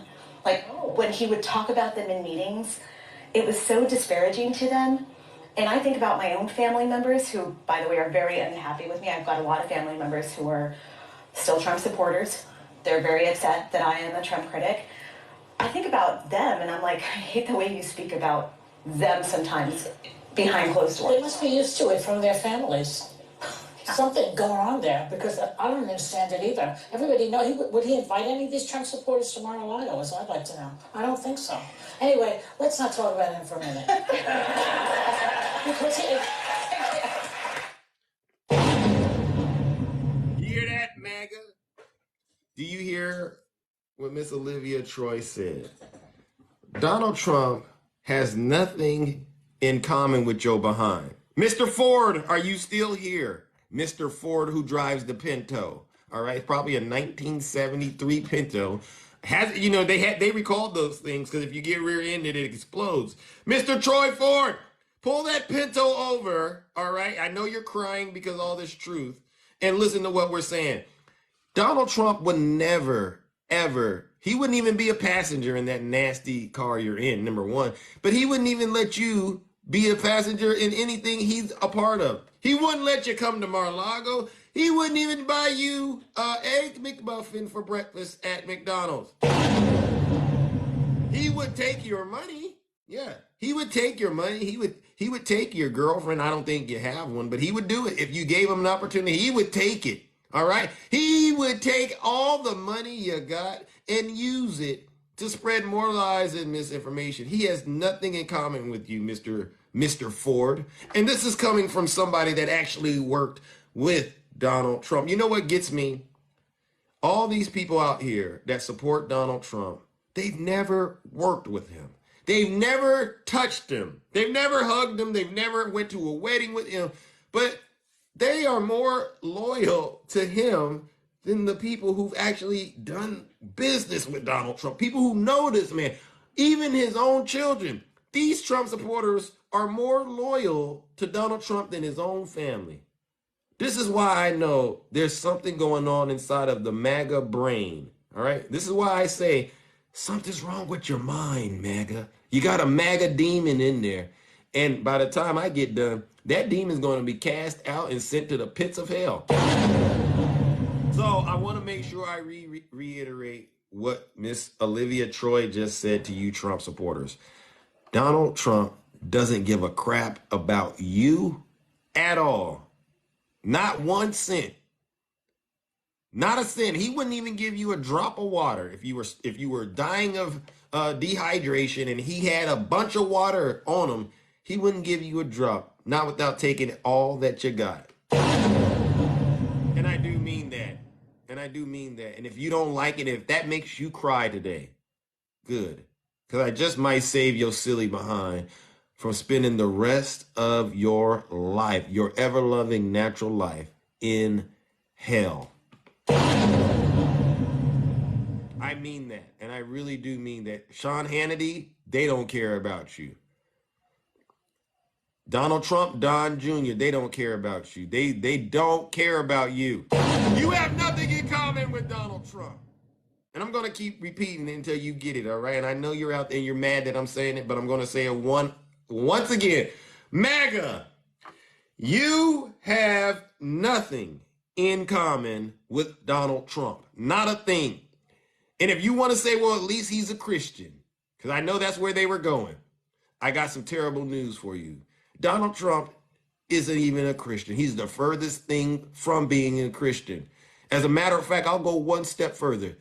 When he would talk about them in meetings, it was so disparaging to them. And I think about my own family members who, by the way, are very unhappy with me. I've got a lot of family members who are still Trump supporters. They're very upset that I am a Trump critic. I think about them, and I'm like, I hate the way you speak about them sometimes behind closed doors. They must be used to it from their families. Something going on there, because I don't understand it either. Everybody know, would he invite any of these Trump supporters to Mar-a-Lago, as I'd like to know? I don't think so. Anyway, let's not talk about him for a minute. Because You hear that, MAGA? Do you hear what Miss Olivia Troy said? Donald Trump has nothing in common with Joe behind. Mr. Ford, are you still here? Mr. Ford, who drives the Pinto. All right, probably a 1973 Pinto. They recalled those things because if you get rear-ended, it explodes. Mr. Troy Ford, pull that Pinto over. All right, I know you're crying because of all this truth. And listen to what we're saying. Donald Trump would never, ever, he wouldn't even be a passenger in that nasty car you're in, number one. But he wouldn't even let you be a passenger in anything he's a part of. He wouldn't let you come to Mar-a-Lago. He wouldn't even buy you Egg McMuffin for breakfast at McDonald's. He would take your money. Yeah, he would take your money. He would take your girlfriend. I don't think you have one, but he would do it. If you gave him an opportunity, he would take it. All right? He would take all the money you got and use it to spread more lies and misinformation. He has nothing in common with you, Mr. Ford. And this is coming from somebody that actually worked with Donald Trump. You know what gets me? All these people out here that support Donald Trump, they've never worked with him. They've never touched him. They've never hugged him. They've never went to a wedding with him. But they are more loyal to him than the people who've actually done business with Donald Trump. People who know this man, even his own children. These Trump supporters are more loyal to Donald Trump than his own family. This is why I know there's something going on inside of the MAGA brain. All right. This is why I say something's wrong with your mind, MAGA. You got a MAGA demon in there. And by the time I get done, that demon's going to be cast out and sent to the pits of hell. So I want to make sure I reiterate what Miss Olivia Troy just said to you Trump supporters. Donald Trump doesn't give a crap about you at all. Not 1 cent. Not a cent. He wouldn't even give you a drop of water if you were dying of dehydration and he had a bunch of water on him. He wouldn't give you a drop, not without taking all that you got. And I do mean that. And I do mean that. And if you don't like it, if that makes you cry today, good. Because I just might save your silly behind from spending the rest of your life, your ever-loving natural life, in hell. I mean that. And I really do mean that. Sean Hannity, they don't care about you. Donald Trump, Don Jr., they don't care about you. They don't care about you. You have nothing in common with Donald Trump. And I'm going to keep repeating it until you get it, all right? And I know you're out there, you're mad that I'm saying it, but I'm going to say it once again. MAGA, you have nothing in common with Donald Trump. Not a thing. And if you want to say, well, at least he's a Christian, because I know that's where they were going, I got some terrible news for you. Donald Trump isn't even a Christian. He's the furthest thing from being a Christian. As a matter of fact, I'll go one step further.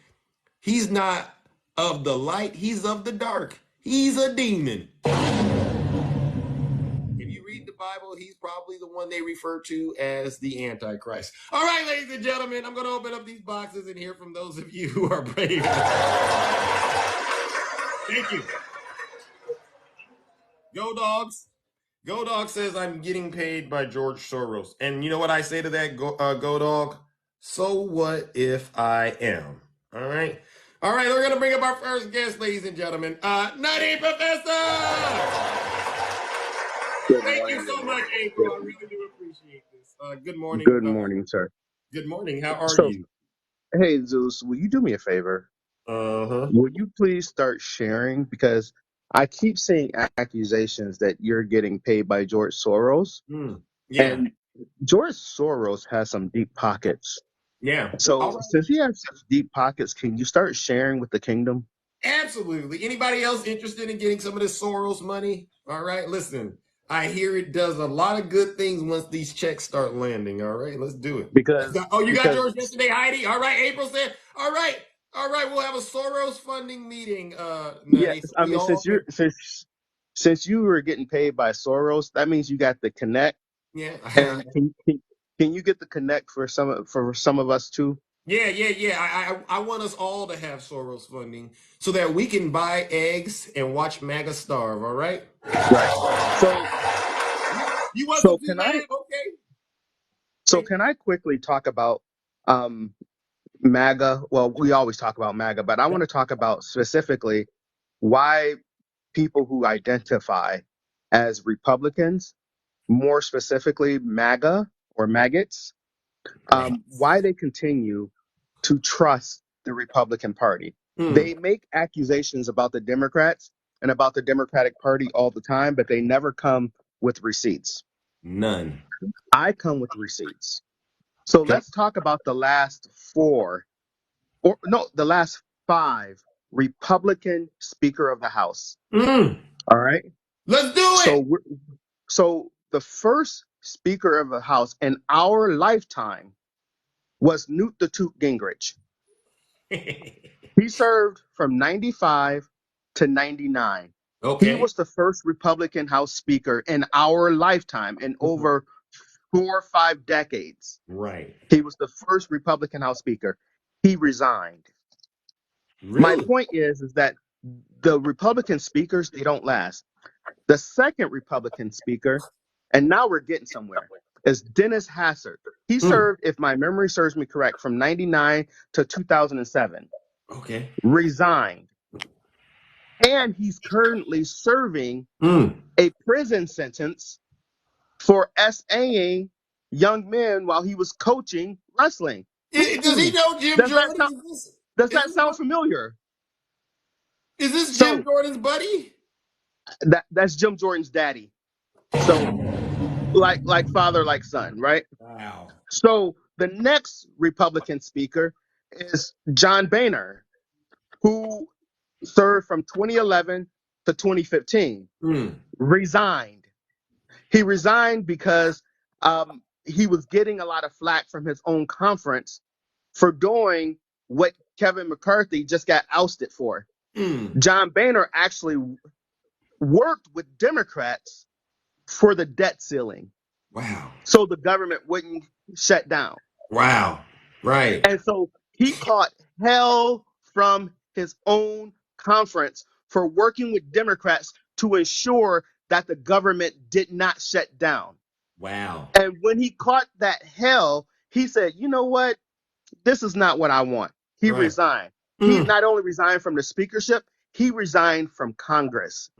He's not of the light, he's of the dark. He's a demon. If you read the Bible, he's probably the one they refer to as the Antichrist. All right, ladies and gentlemen, I'm going to open up these boxes and hear from those of you who are brave. Thank you. Go Dogs. Go Dog says, I'm getting paid by George Soros. And you know what I say to that, Go Dog? So what if I am? All right. All right, we're going to bring up our first guest, ladies and gentlemen. Nutty Professor! Thank you so much, April. I really do appreciate this. Good morning. Good morning, sir. Good morning. How are you? Hey, Zeus, will you do me a favor? Will you please start sharing? Because I keep seeing accusations that you're getting paid by George Soros. Yeah. And George Soros has some deep pockets. Yeah. So since he has such deep pockets, can you start sharing with the kingdom? Absolutely. Anybody else interested in getting some of this Soros money? All right, listen. I hear it does a lot of good things once these checks start landing. All right, let's do it. Because you got yours yesterday, Heidi? All right, April said, all right, we'll have a Soros funding meeting. Yeah, so I mean, since you were getting paid by Soros, that means you got the connect. Yeah. And can you get the connect for some of us too? Yeah. I want us all to have Soros funding so that we can buy eggs and watch MAGA starve. All right. Right. So you wasn't too mad? Okay. So can I quickly talk about MAGA? Well, we always talk about MAGA, but I want to talk about specifically why people who identify as Republicans, more specifically MAGA or maggots, why they continue to trust the Republican Party. They make accusations about the Democrats and about the Democratic Party all the time, but they never come with receipts. None. I come with receipts. So let's talk about the last the last 5 Republican Speaker of the House. All right. Let's do it. So the first Speaker of the House in our lifetime was Newt the Toot Gingrich. He served from 95 to 99. Okay. He was the first Republican House Speaker in our lifetime in over 4 or 5 decades. Right. He was the first Republican House Speaker. He resigned. Really? My point is that the Republican speakers, they don't last. The second Republican speaker, and now we're getting somewhere, is Dennis Hassert. He served, if my memory serves me correct, from 99 to 2007. Okay. Resigned. and he's currently serving a prison sentence for SAing young men while he was coaching wrestling. Does he know Jim Jordan? Does that sound familiar? Is this So, Jim Jordan's buddy? That's Jim Jordan's daddy. So like father, like son, right? Wow. So the next Republican speaker is John Boehner, who served from 2011 to 2015, resigned. He resigned because he was getting a lot of flack from his own conference for doing what Kevin McCarthy just got ousted for. John Boehner actually worked with Democrats for the debt ceiling. Wow. So the government wouldn't shut down. Wow. Right. And so he caught hell from his own conference for working with Democrats to ensure that the government did not shut down. Wow. And when he caught that hell, he said, you know what? This is not what I want. He resigned. He not only resigned from the speakership, he resigned from Congress.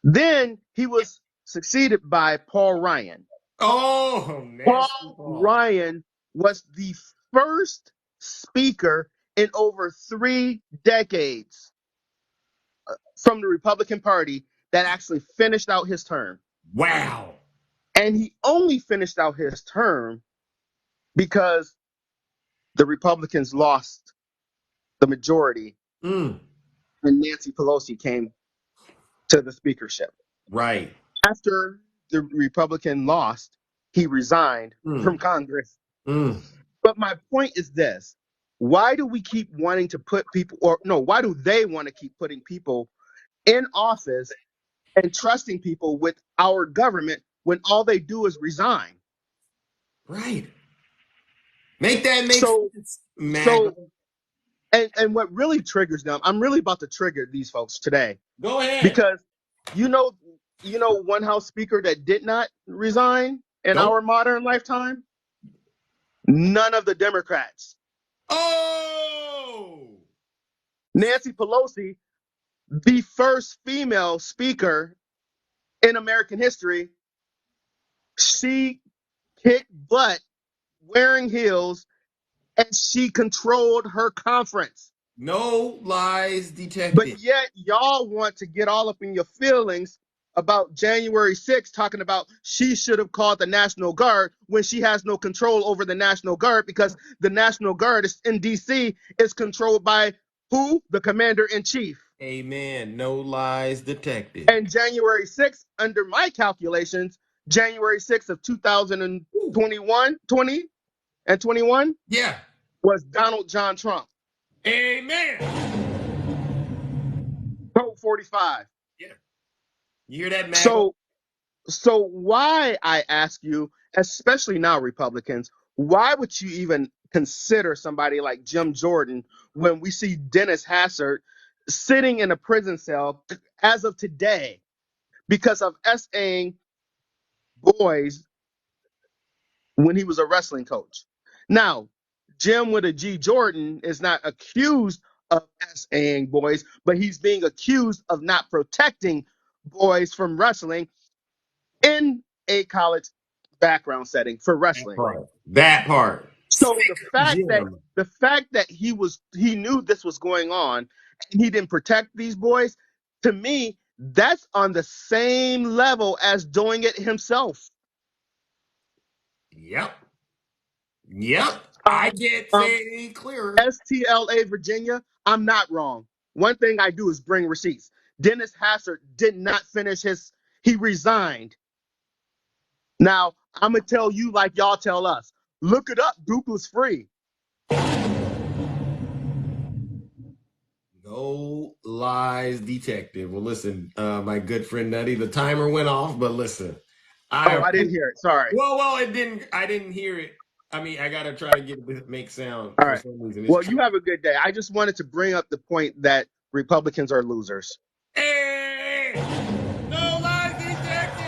Then he was succeeded by Paul Ryan. Oh, Paul Ryan was the first speaker in over 3 decades from the Republican Party that actually finished out his term. Wow. And he only finished out his term because the Republicans lost the majority and Nancy Pelosi came to the speakership. Right. After the Republican lost, he resigned from Congress. But my point is this. Why do we keep wanting to put people, why do they want to keep putting people in office and trusting people with our government when all they do is resign? Right. Make sense. So, and what really triggers them, I'm really about to trigger these folks today. Go ahead. Because you know one House Speaker that did not resign in our modern lifetime? None of the Democrats. Oh! Nancy Pelosi, the first female speaker in American history, she kicked butt wearing heels and she controlled her conference. No lies detected. But yet y'all want to get all up in your feelings about January 6th, talking about she should have called the National Guard when she has no control over the National Guard, because the National Guard is in D.C. is controlled by who? The Commander-in-Chief. Amen. No lies detected. And January 6th, under my calculations, January 6th of 2021, yeah, was Donald John Trump. Amen. Code 45. Yeah. You hear that, man? So why, I ask you, especially now, Republicans, why would you even consider somebody like Jim Jordan when we see Dennis Hassert sitting in a prison cell as of today because of SAing boys when he was a wrestling coach? Now, Jim with a G Jordan is not accused of SAing boys, but he's being accused of not protecting boys from wrestling in a college background setting for wrestling. That part. So the fact that he knew this was going on and he didn't protect these boys, to me, that's on the same level as doing it himself. Yep. I can't say it any clearer. STLA Virginia, I'm not wrong. One thing I do is bring receipts. Dennis Hassert did not finish he resigned. Now, I'm going to tell you like y'all tell us. Look it up. Google's free. No lies detected. Well, listen, my good friend Nutty, the timer went off, but listen. I didn't hear it. Sorry. Well, it didn't. I didn't hear it. I mean, I got to try to get it make sound All for right. some reason. Well, you have a good day. I just wanted to bring up the point that Republicans are losers. Hey! No lies detected!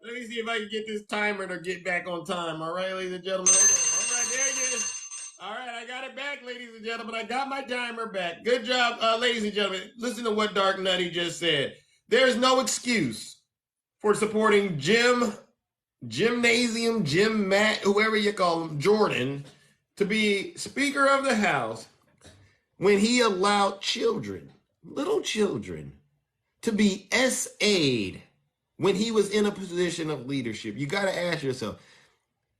Let me see if I can get this timer to get back on time. All right, ladies and gentlemen. All right, there it is. All right, I got it back, ladies and gentlemen. I got my timer back. Good job, ladies and gentlemen. Listen to what Dark Nutty just said. There is no excuse for supporting Jim Matt, whoever you call him, Jordan, to be Speaker of the House when he allowed children, little children, to be SA'd when he was in a position of leadership. You got to ask yourself,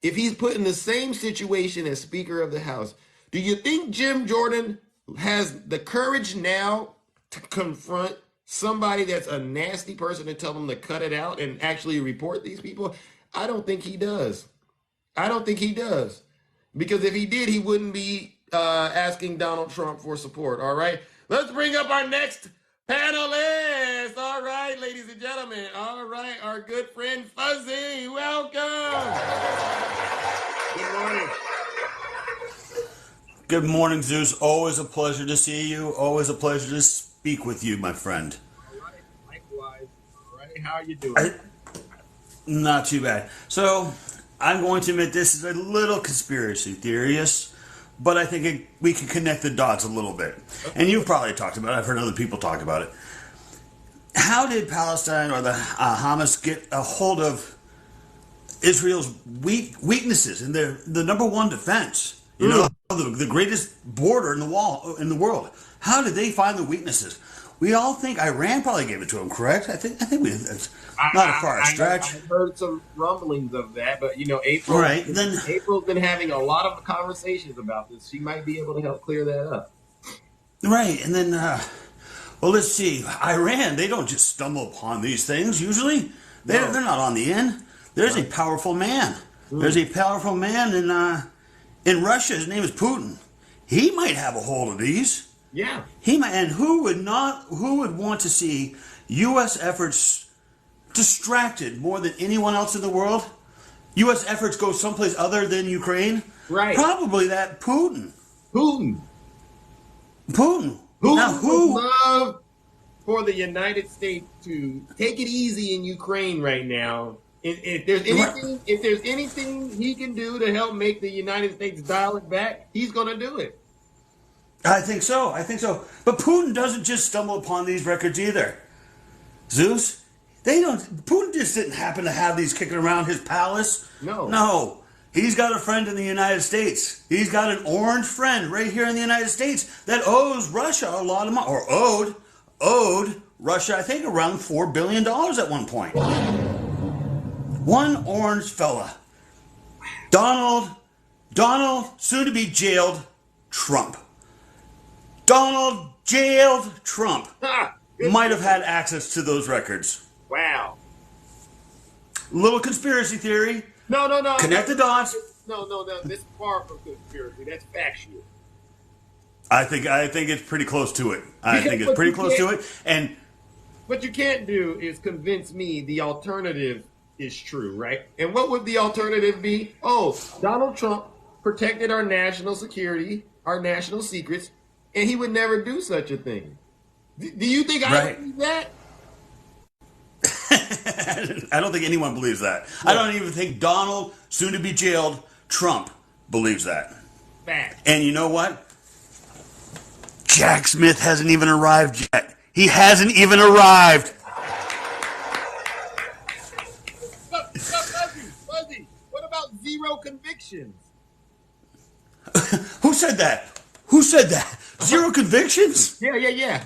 if he's put in the same situation as Speaker of the House, do you think Jim Jordan has the courage now to confront somebody that's a nasty person and tell them to cut it out and actually report these people? I don't think he does. I don't think he does. Because if he did, he wouldn't be asking Donald Trump for support. All right. Let's bring up our next panelist. All right, ladies and gentlemen. All right, our good friend Fuzzy. Welcome. Good morning. Good morning, Zeus. Always a pleasure to see you. Always a pleasure to speak with you, my friend. All right, likewise. All right, how are you doing? Not too bad. So, I'm going to admit this is a little conspiracy theorist, but I think we can connect the dots a little bit. And you've probably talked about it. I've heard other people talk about it. How did Palestine or the Hamas get a hold of Israel's weaknesses in the number one defense? You know, the greatest border in the world. How did they find the weaknesses? We all think Iran probably gave it to them, correct? I think it's not a far stretch. I've heard some rumblings of that, but April. Right. April's been having a lot of conversations about this. She might be able to help clear that up. Right, and then, well, let's see. Iran, they don't just stumble upon these things. Usually, they're not on the end. There's a powerful man. There's a powerful man in Russia. His name is Putin. He might have a hold of these. Yeah. He might, and who would want to see U.S. efforts distracted more than anyone else in the world? U.S. efforts go someplace other than Ukraine? Right. Probably that Putin. Putin. Now, who would love for the United States to take it easy in Ukraine right now? If there's anything he can do to help make the United States dial it back, he's going to do it. I think so. But Putin doesn't just stumble upon these records either. Zeus, Putin just didn't happen to have these kicking around his palace. No. He's got a friend in the United States. He's got an orange friend right here in the United States that owes Russia a lot of money, or owed Russia, I think, around $4 billion at one point. One orange fella. Donald, soon to be jailed, Trump. Donald jailed Trump might have had access to those records. Wow. Little conspiracy theory. No. Connect the dots. No. This is far from conspiracy. That's factual. I think it's pretty close to it. What you can't do is convince me the alternative is true, right? And what would the alternative be? Oh, Donald Trump protected our national security, our national secrets, and he would never do such a thing. Do you think I believe that? I don't think anyone believes that. No. I don't even think Donald, soon to be jailed, Trump, believes that. Fact. And you know what? Jack Smith hasn't even arrived yet. He hasn't even arrived. Fuzzy, what about zero convictions? Who said that? Zero convictions? Yeah.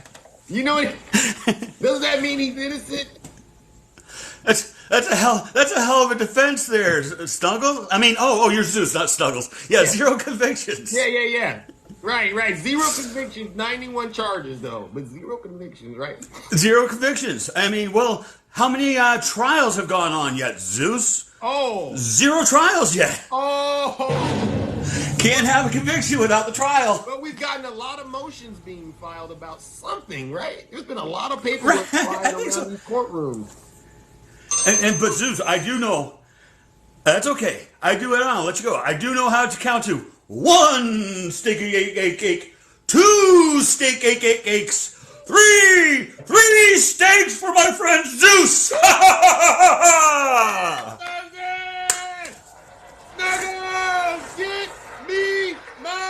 You know what? Does that mean he's innocent? That's a hell of a defense there, Snuggles. I mean, you're Zeus, not Snuggles. Yeah, zero convictions. Yeah. Right. Zero convictions, 91 charges though, but zero convictions, right? Zero convictions. I mean, well, how many trials have gone on yet, Zeus? Zero trials yet. Can't have a conviction without the trial. But we've gotten a lot of motions being filed about something, right? There's been a lot of paperwork flying around these courtrooms. But Zeus, I do know. That's okay. I'll let you go. I do know how to count to 1 steak cake, 2 steak cakes, 3 steaks for my friend Zeus. Snuggles, get me my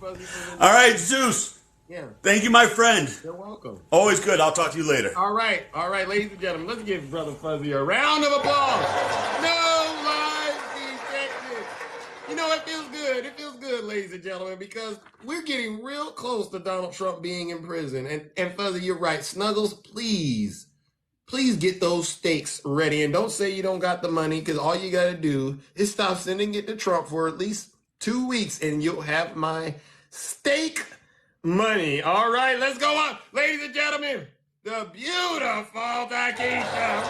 Fuzzy. All right, Zeus. Yeah. Thank you, my friend. You're welcome. Always good. I'll talk to you later. All right, ladies and gentlemen, let's give Brother Fuzzy a round of applause. No lies detected. You know, it feels good. It feels good, ladies and gentlemen, because we're getting real close to Donald Trump being in prison. And Fuzzy, you're right. Snuggles, please get those steaks ready. And don't say you don't got the money, because all you got to do is stop sending it to Trump for at least 2 weeks, and you'll have my steak money. All right, let's go on. Ladies and gentlemen, the beautiful Takesha.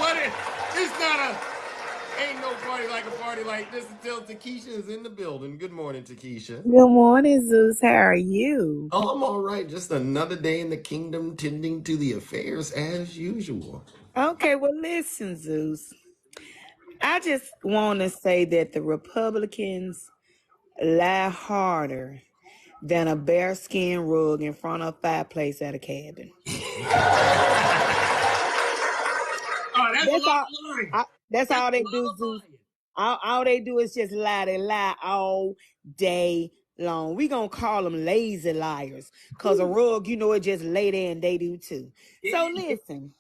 Ain't no party like a party like this until Takesha is in the building. Good morning, Takesha. Good morning, Zeus. How are you? Oh, I'm all right. Just another day in the kingdom, tending to the affairs as usual. Okay, well, listen, Zeus. I just want to say that the Republicans lie harder than a bearskin rug in front of a fireplace at a cabin. That's all they do, Zeus. All they do is just lie. They lie all day long. We gonna call them lazy liars, because a rug, it just lay there, and they do too. So listen.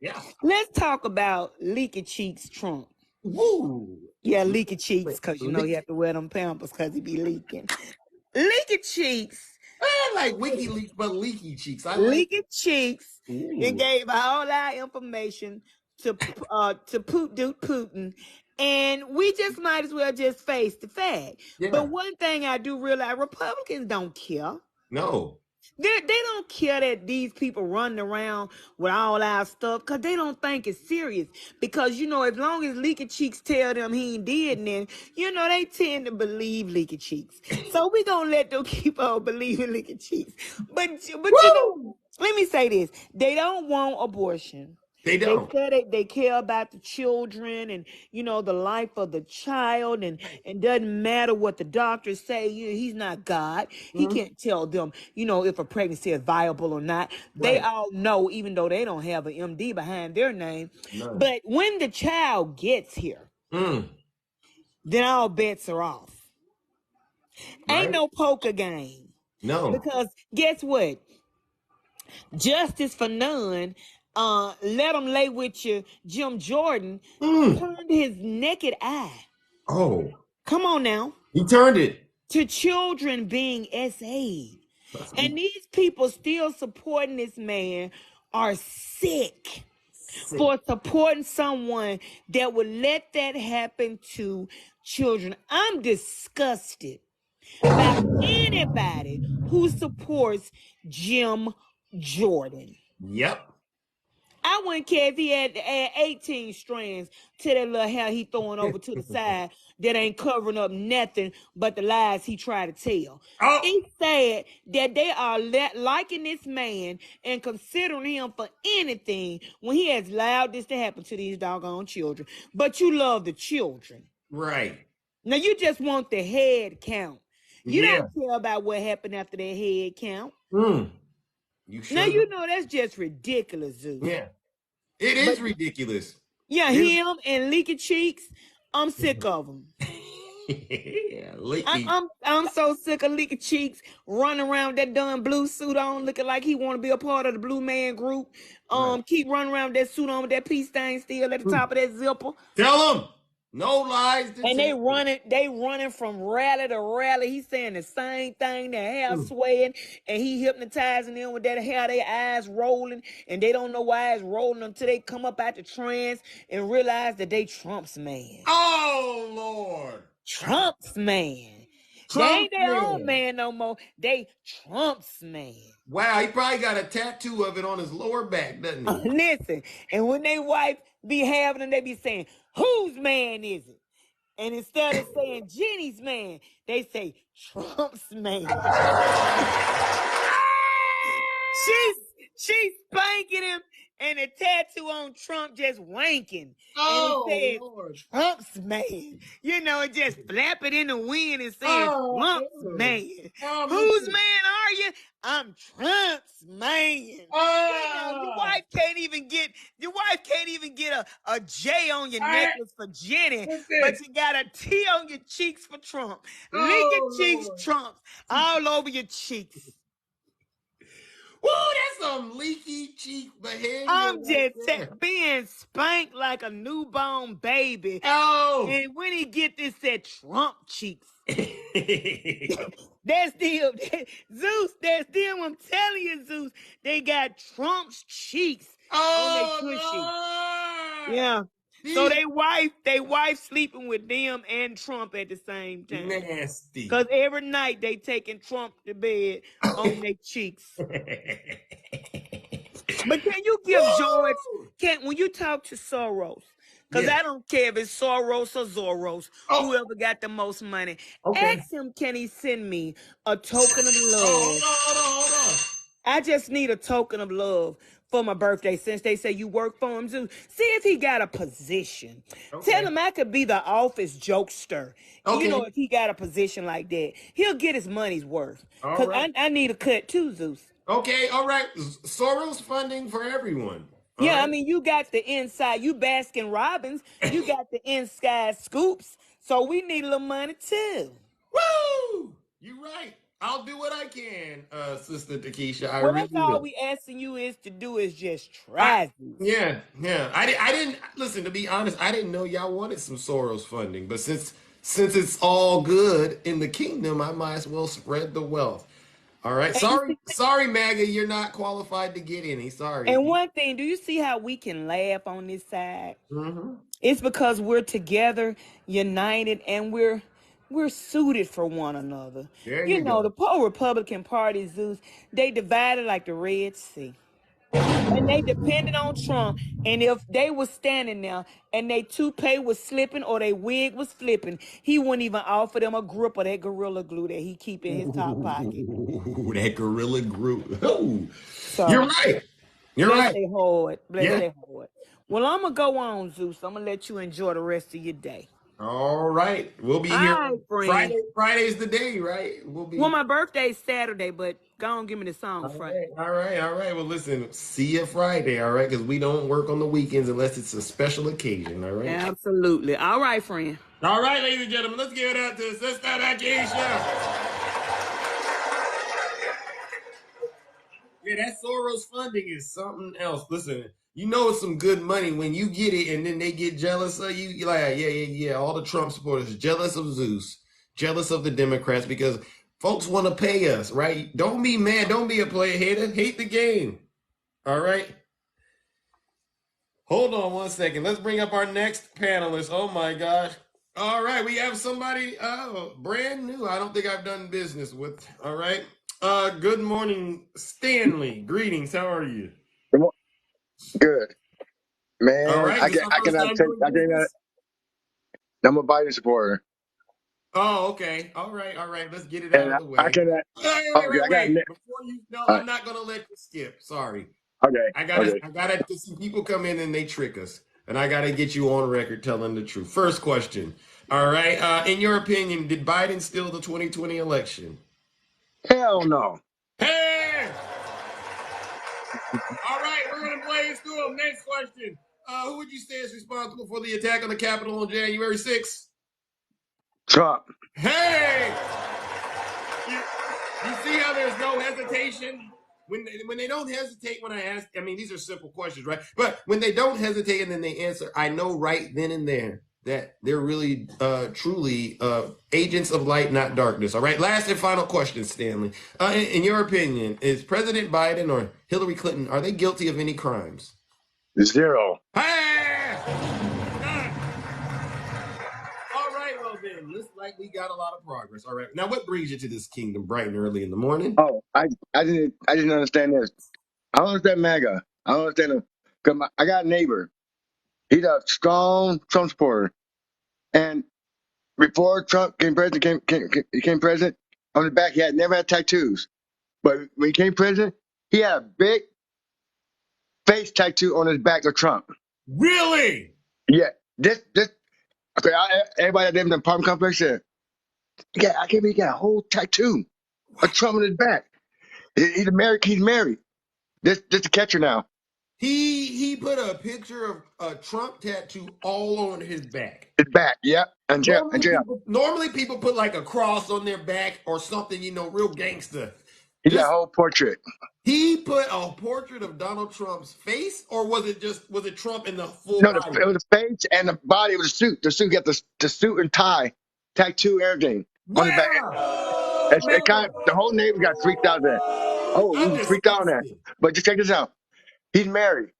Yeah. Let's talk about Leaky Cheeks Trump. Woo. Yeah, Leaky Cheeks, because you have to wear them Pampers because he be leaking. Leaky Cheeks. I like WikiLeaks, but Leaky Cheeks. Leaky Cheeks. Ooh. It gave all our information to Putin, and we just might as well just face the fact. Yeah. But one thing I do realize, Republicans don't care. No. They don't care that these people running around with all our stuff, because they don't think it's serious. Because, as long as Leaky Cheeks tell them he ain't did nothing, they tend to believe Leaky Cheeks. So we going to let them keep on believing Leaky Cheeks. But let me say this. They don't want abortion. They don't. They say they care about the children and, the life of the child, and doesn't matter what the doctors say. He's not God. He can't tell them, if a pregnancy is viable or not. They all know, even though they don't have an MD behind their name. No. But when the child gets here, then all bets are off. Ain't no poker game. No. Because guess what? Justice for none. Let him lay with you. Jim Jordan turned his naked eye. Oh. Come on now. He turned it. To children being SA'd. And these people still supporting this man are sick for supporting someone that would let that happen to children. I'm disgusted by anybody who supports Jim Jordan. Yep. I wouldn't care if he had to add 18 strands to that little hair he throwing over to the side that ain't covering up nothing but the lies he tried to tell. Oh. He said that they are liking this man and considering him for anything when he has allowed this to happen to these doggone children. But you love the children. Right. Now you just want the head count. You don't care about what happened after that head count. You sure? Now that's just ridiculous, Zeus. Yeah. It is ridiculous. Yeah, him and Leaky Cheeks, I'm sick of them. Yeah, I'm so sick of Leaky Cheeks running around with that done blue suit on, looking like he want to be a part of the Blue Man Group. Keep running around with that suit on with that peace stain still at the top of that zipper. Tell him. No lies. And they running from rally to rally. He's saying the same thing, their hair swaying, and he hypnotizing them with that hair, their eyes rolling, and they don't know why it's rolling until they come up out the trance and realize that they Trump's man. Oh, Lord. Trump's man. They ain't their own man no more. They Trump's man. Wow, he probably got a tattoo of it on his lower back, doesn't he? Listen, and when they wife be having them, they be saying, whose man is it? And instead of saying Jenny's man, they say Trump's man. She's spanking him and the tattoo on Trump just wanking. And Oh, it says Lord. Trump's man. You know, it just flap it in the wind and says Oh, Trump's man. oh, Whose Mickey. man are you? I'm Trump's man. You know, your Ah, wife can't even get a J on your necklace for Jenny, but listen. you got a T on your cheeks for Trump. Lick your Oh, cheeks, Lord. Trump, all over your cheeks. Woo, that's some leaky cheek behavior I'm right just there. being spanked like a newborn baby. Oh. And when he get this said Trump cheeks. That's them. Zeus, that's them. I'm telling you, Zeus. They got Trump's cheeks on their cushion. Lord. Yeah. So These they wife sleeping with them and Trump at the same time. nasty. Because every night they taking Trump to bed on their cheeks. But can you give George, when you talk to Soros, because Yeah. I don't care if it's Soros or Zoros, Oh, whoever got the most money, okay. ask him, can he send me a token of Oh, love? hold on. I just need a token of love for my birthday since they say you work for him, too. See if he got a position. Okay. Tell him I could be the office jokester. Okay. You know, if he got a position like that, he'll get his money's worth. All Because right. I need a cut too, Zeus. Okay, all right. Soros funding for everyone. All Yeah, right. I mean, you got the inside, you Baskin Robbins, you got the inside scoops, so we need a little money too. Woo! You're right. I'll do what I can, Sister Takesha. I Well, really that's all will. we asking you is to do is just I, try this. yeah. I didn't listen. To be honest, I didn't know y'all wanted some Soros funding, but since it's all good in the kingdom, I might as well spread the wealth. All right. And, you Sorry, MAGA, you're not qualified to get any. Sorry. and one thing, do you see how we can laugh on this side? Mm-hmm. It's because we're together, united, and we're suited for one another. There You you know, go. the pro Republican Party, Zeus, they divided like the Red Sea. And they depended on Trump. And if they was standing there and they toupee was slipping or their wig was flipping, he wouldn't even offer them a grip of that Gorilla Glue that he keep in his top pocket. Ooh, that gorilla grew. Ooh. So You're right. You're bless right. their heart. Bless Yeah. their heart. Well, I'm going to go on, Zeus. I'm going to let you enjoy the rest of your day. All right. We'll be All here right, friend. Friday's the day, right? We'll be Well, my birthday's Saturday, but go on, give me the song Friday. All right. Well, listen, see you Friday, all right? Because we don't work on the weekends unless it's a special occasion, all right? Absolutely. All right, friend. All right, ladies and gentlemen, let's give it up to Sister Akeisha. Yeah, that Soros funding is something else. Listen, you know it's some good money when you get it and then they get jealous of you. You're like, yeah. All the Trump supporters jealous of Zeus, jealous of the Democrats because folks want to pay us, right? Don't be mad. Don't be a player hater. Hate the game. All right. Hold on one second. Let's bring up our next panelist. Oh my gosh. All right, we have somebody brand new. I don't think I've done business with. All right. Good morning, Stanley. Greetings. How are you? Good, man. All right. This is our I first cannot time take. doing I cannot. business. I'm a Biden supporter, Oh, okay. All right. Let's get it out and of the I way. cannot. Okay, I got. Wait. Before you, no, All right. I'm not gonna let you skip. Sorry. Okay. I gotta. Some people come in and they trick us, and I gotta get you on record telling the truth. First question. All right. In your opinion, did Biden steal the 2020 election? Hell no. Hey! All right, we're gonna blaze through them. Next question. Who would you say is responsible for the attack on the Capitol on January 6th? Trump. Hey! You see how there's no hesitation? When they don't hesitate when I ask, I mean, these are simple questions, right? But when they don't hesitate and then they answer, I know right then and there that they're really, truly agents of light, not darkness. All right. Last and final question, Stanley. In your opinion, is President Biden or Hillary Clinton, are they guilty of any crimes? Zero. Hey! All right, well then, looks like we got a lot of progress. All right. Now, what brings you to this kingdom bright and early in the morning? Oh, I didn't understand this. I don't understand MAGA. I don't understand him. Cause I got a neighbor. He's a strong Trump supporter, and before Trump became president, on the back he had never had tattoos. But when he became president, he had a big face tattoo on his back of Trump. Really? Yeah. This. Okay. Everybody that lives in the apartment complex said, "Yeah, I can't believe he got a whole tattoo of Trump on his back. He's married. He's married. This the catcher now. He put a picture of a Trump tattoo all on his back. His back. Yeah. And jail. Normally people put like a cross on their back or something, real gangster. He got a whole portrait. He put a portrait of Donald Trump's face, or was it Trump in the full No, body? it was the face and the body was the suit. The suit got the suit and tie, tattoo, everything on his back. It kind of, the whole neighbor got freaked out there. Oh, I'm we freaked out on that. disgusted. But just check this out. He's married.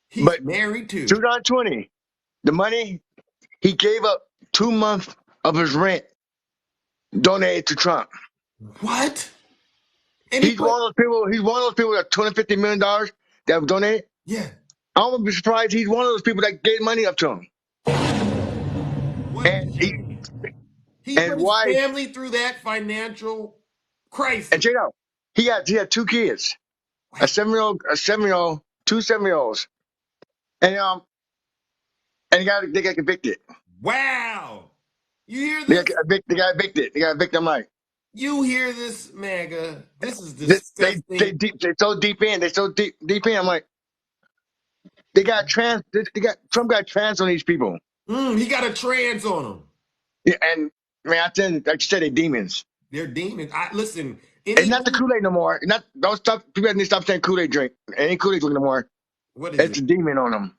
He's But married too. 2020, the money he gave up 2 months of his rent donated to Trump. What? And He's one of those people. He's one of those people that $250 million that was donated. Yeah. I wouldn't be surprised. He's one of those people that gave money up to him. What And he and put his wife family through that financial crisis. and check it out. He had 2 kids, a 7-year-old, 2 7-year-olds, and they got convicted. Wow. You hear They this? got evicted. They got evicted. I'm like, You hear this, MAGA? This is they disgusting. they so deep in. They so deep in. I'm like, they got trans. They got Trump got trans on these people. He got a trans on him. Yeah, and man, I tell you, like you said, they demons. They're demons. Listen. It's not the Kool-Aid no more. Don't stop. People need to stop saying Kool-Aid drink. It ain't Kool-Aid drink no more. What is It's it? a demon on them.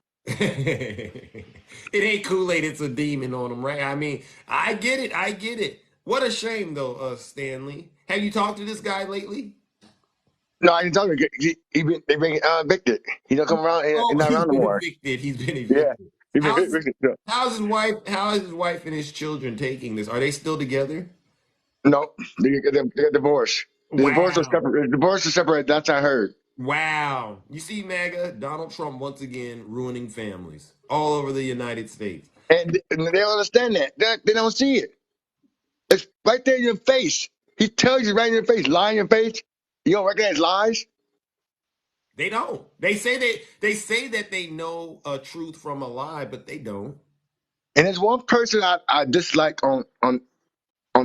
It ain't Kool-Aid. It's a demon on them, right? I mean, I get it. I get it. What a shame, though, Stanley. Have you talked to this guy lately? No, I didn't tell you. They been evicted. He don't come around. He's not He's around no been more. evicted. He's been Yeah, evicted. he been evicted. Yeah. How's his wife? How is his wife and his children taking this? Are they still together? No, they got divorced. The divorce was Wow. separate. The divorce was separate. That's what I heard. Wow. You see, MAGA, Donald Trump once again ruining families all over the United States. And they don't understand that. They don't see it. It's right there in your face. He tells you right in your face, lie in your face. You don't recognize lies. They don't. They say that they know a truth from a lie, but they don't. And there's one person I dislike on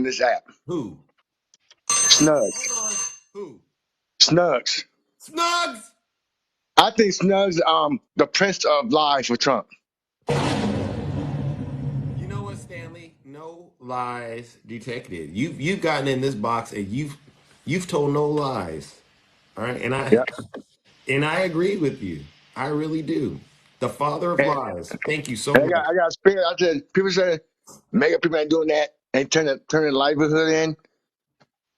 this app. Who? Snugs. Who? Snugs. Snugs. I think Snugs the prince of lies for Trump. You know what, Stanley? No lies detected. You've gotten in this box and you've told no lies. All right, and I agree with you. I really do. The father of And, lies. Thank you so and much. I got spirit. I said people say mega people ain't doing that and turn their livelihood in.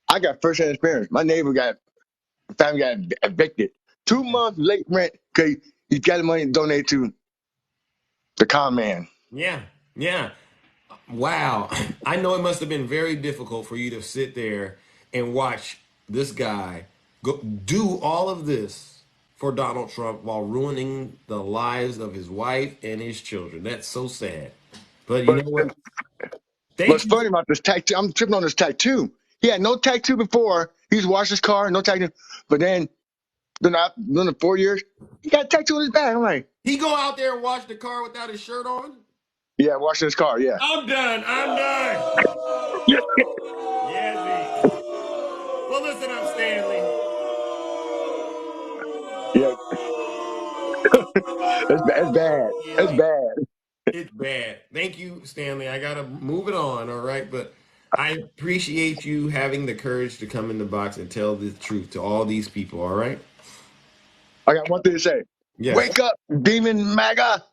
I got first hand experience. My neighbor family got evicted. 2 months late rent because he got the money to donate to the con man. Yeah, yeah. Wow. I know it must have been very difficult for you to sit there and watch this guy do all of this for Donald Trump while ruining the lives of his wife and his children. That's so sad. But you But know what? what's Thank you. funny about this tattoo, I'm tripping on this tattoo. He had no tattoo before. He's washed his car, no tattoo. But then the 4 years, he got a tattoo on his back. I'm like, He go out there and wash the car without his shirt on? yeah, washing his car, yeah. I'm done. I'm done. Yeah, Yeah, Z. Well, listen up, Stanley. yeah. It's bad. It's bad. It's bad. Thank you, Stanley. I gotta move it on, all right? But I appreciate you having the courage to come in the box and tell the truth to all these people, all right? I got one thing to say. Yes. Wake up, demon MAGA.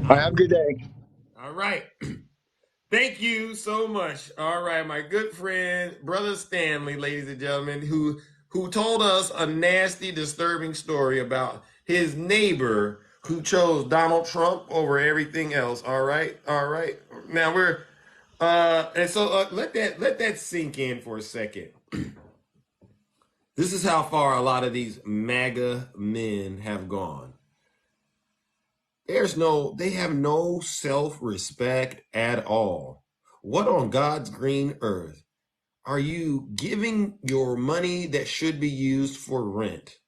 All right, have a good day. All right. Thank you so much. All right, my good friend, brother Stanley, ladies and gentlemen, who told us a nasty, disturbing story about his neighbor who chose Donald Trump over everything else. All right, all right. Now we're and so let that sink in for a second. This is how far a lot of these MAGA men have gone. They have no self-respect at all. What on God's green earth are you giving your money that should be used for rent?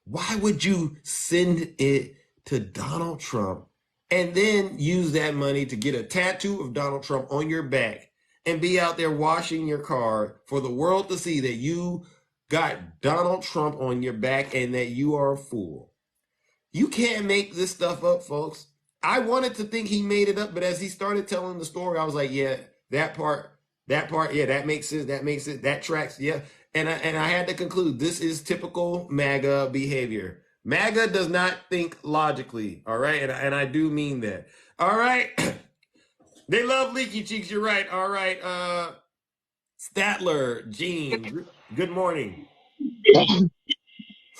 Why would you send it to Donald Trump and then use that money to get a tattoo of Donald Trump on your back and be out there washing your car for the world to see that you got Donald Trump on your back and that you are a fool? You can't make this stuff up, folks. I wanted to think he made it up, but as he started telling the story, I was like, yeah, that part, yeah, that makes sense. That makes it, that tracks, yeah. And I had to conclude this is typical MAGA behavior. MAGA does not think logically, all right? And I do mean that. All right. They love leaky cheeks, you're right. All right. Statler, Gene, good morning.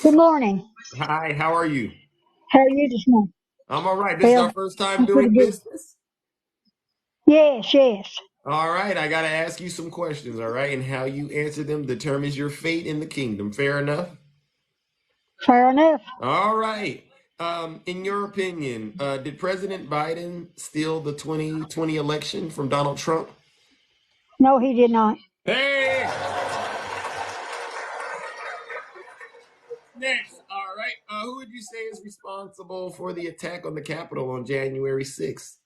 Good morning. Hi, how are you? How are you this morning? I'm all right. This is our Well, first time I'm pretty doing good. business. Yes, yes. All right, I got to ask you some questions, all right? And how you answer them determines your fate in the kingdom. Fair enough? Fair enough. All right. In your opinion, did President Biden steal the 2020 election from Donald Trump? No, he did not. Hey! Next, all right. Who would you say is responsible for the attack on the Capitol on January 6th?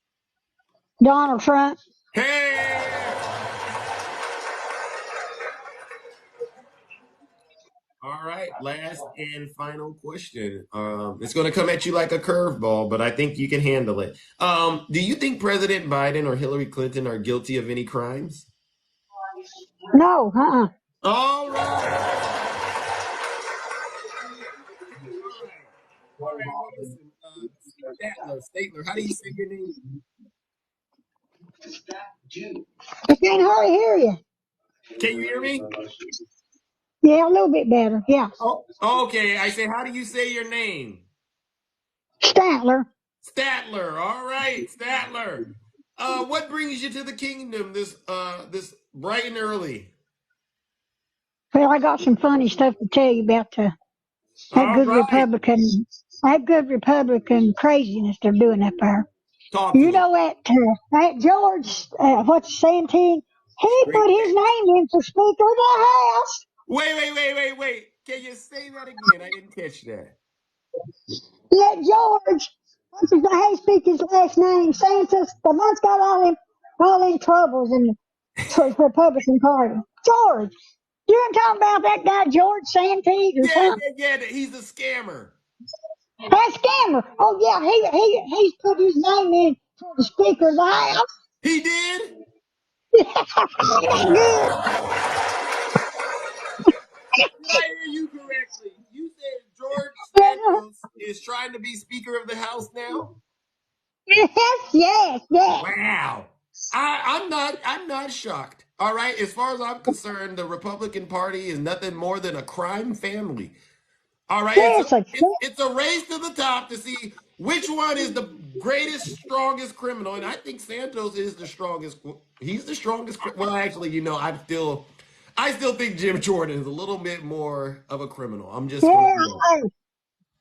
Donald Trump. Hey! All right, last and final question. It's going to come at you like a curveball, but I think you can handle it. Do you think President Biden or Hillary Clinton are guilty of any crimes? No, All right. All right. Well, listen, Statler, how do you say your name? I can't hardly hear you. Can you hear me? Yeah, a little bit better. Yeah. Oh, okay. I say, how do you say your name? Statler. Statler. All right, Statler. What brings you to the kingdom this bright and early? Well, I got some funny stuff to tell you about All right. that good Republican craziness they're doing up there. Talk to You me. know that George, what's Santee? He Straight put his facts. name in for Speaker of the House. Wait. Can you say that again? I didn't catch that. Yeah, George. What's his name? How you speak his last name? Santos. The one's got all in troubles in the Republican Party. George. You ain't talking about that guy George Santee or something? Yeah. He's a scammer. That scammer. Oh yeah, he's put his name in for the Speaker of the House. He did? Ain't that Did I hear you correctly? You said George good? Santos is trying to be Speaker of the House now? Yes. Wow. I'm not shocked. All right. As far as I'm concerned, the Republican Party is nothing more than a crime family. All right. Seriously. It's a race to the top to see which one is the greatest, strongest criminal. And I think Santos is the strongest. He's the strongest. Well, actually, I still think Jim Jordan is a little bit more of a criminal. I'm just going to Yeah, be honest.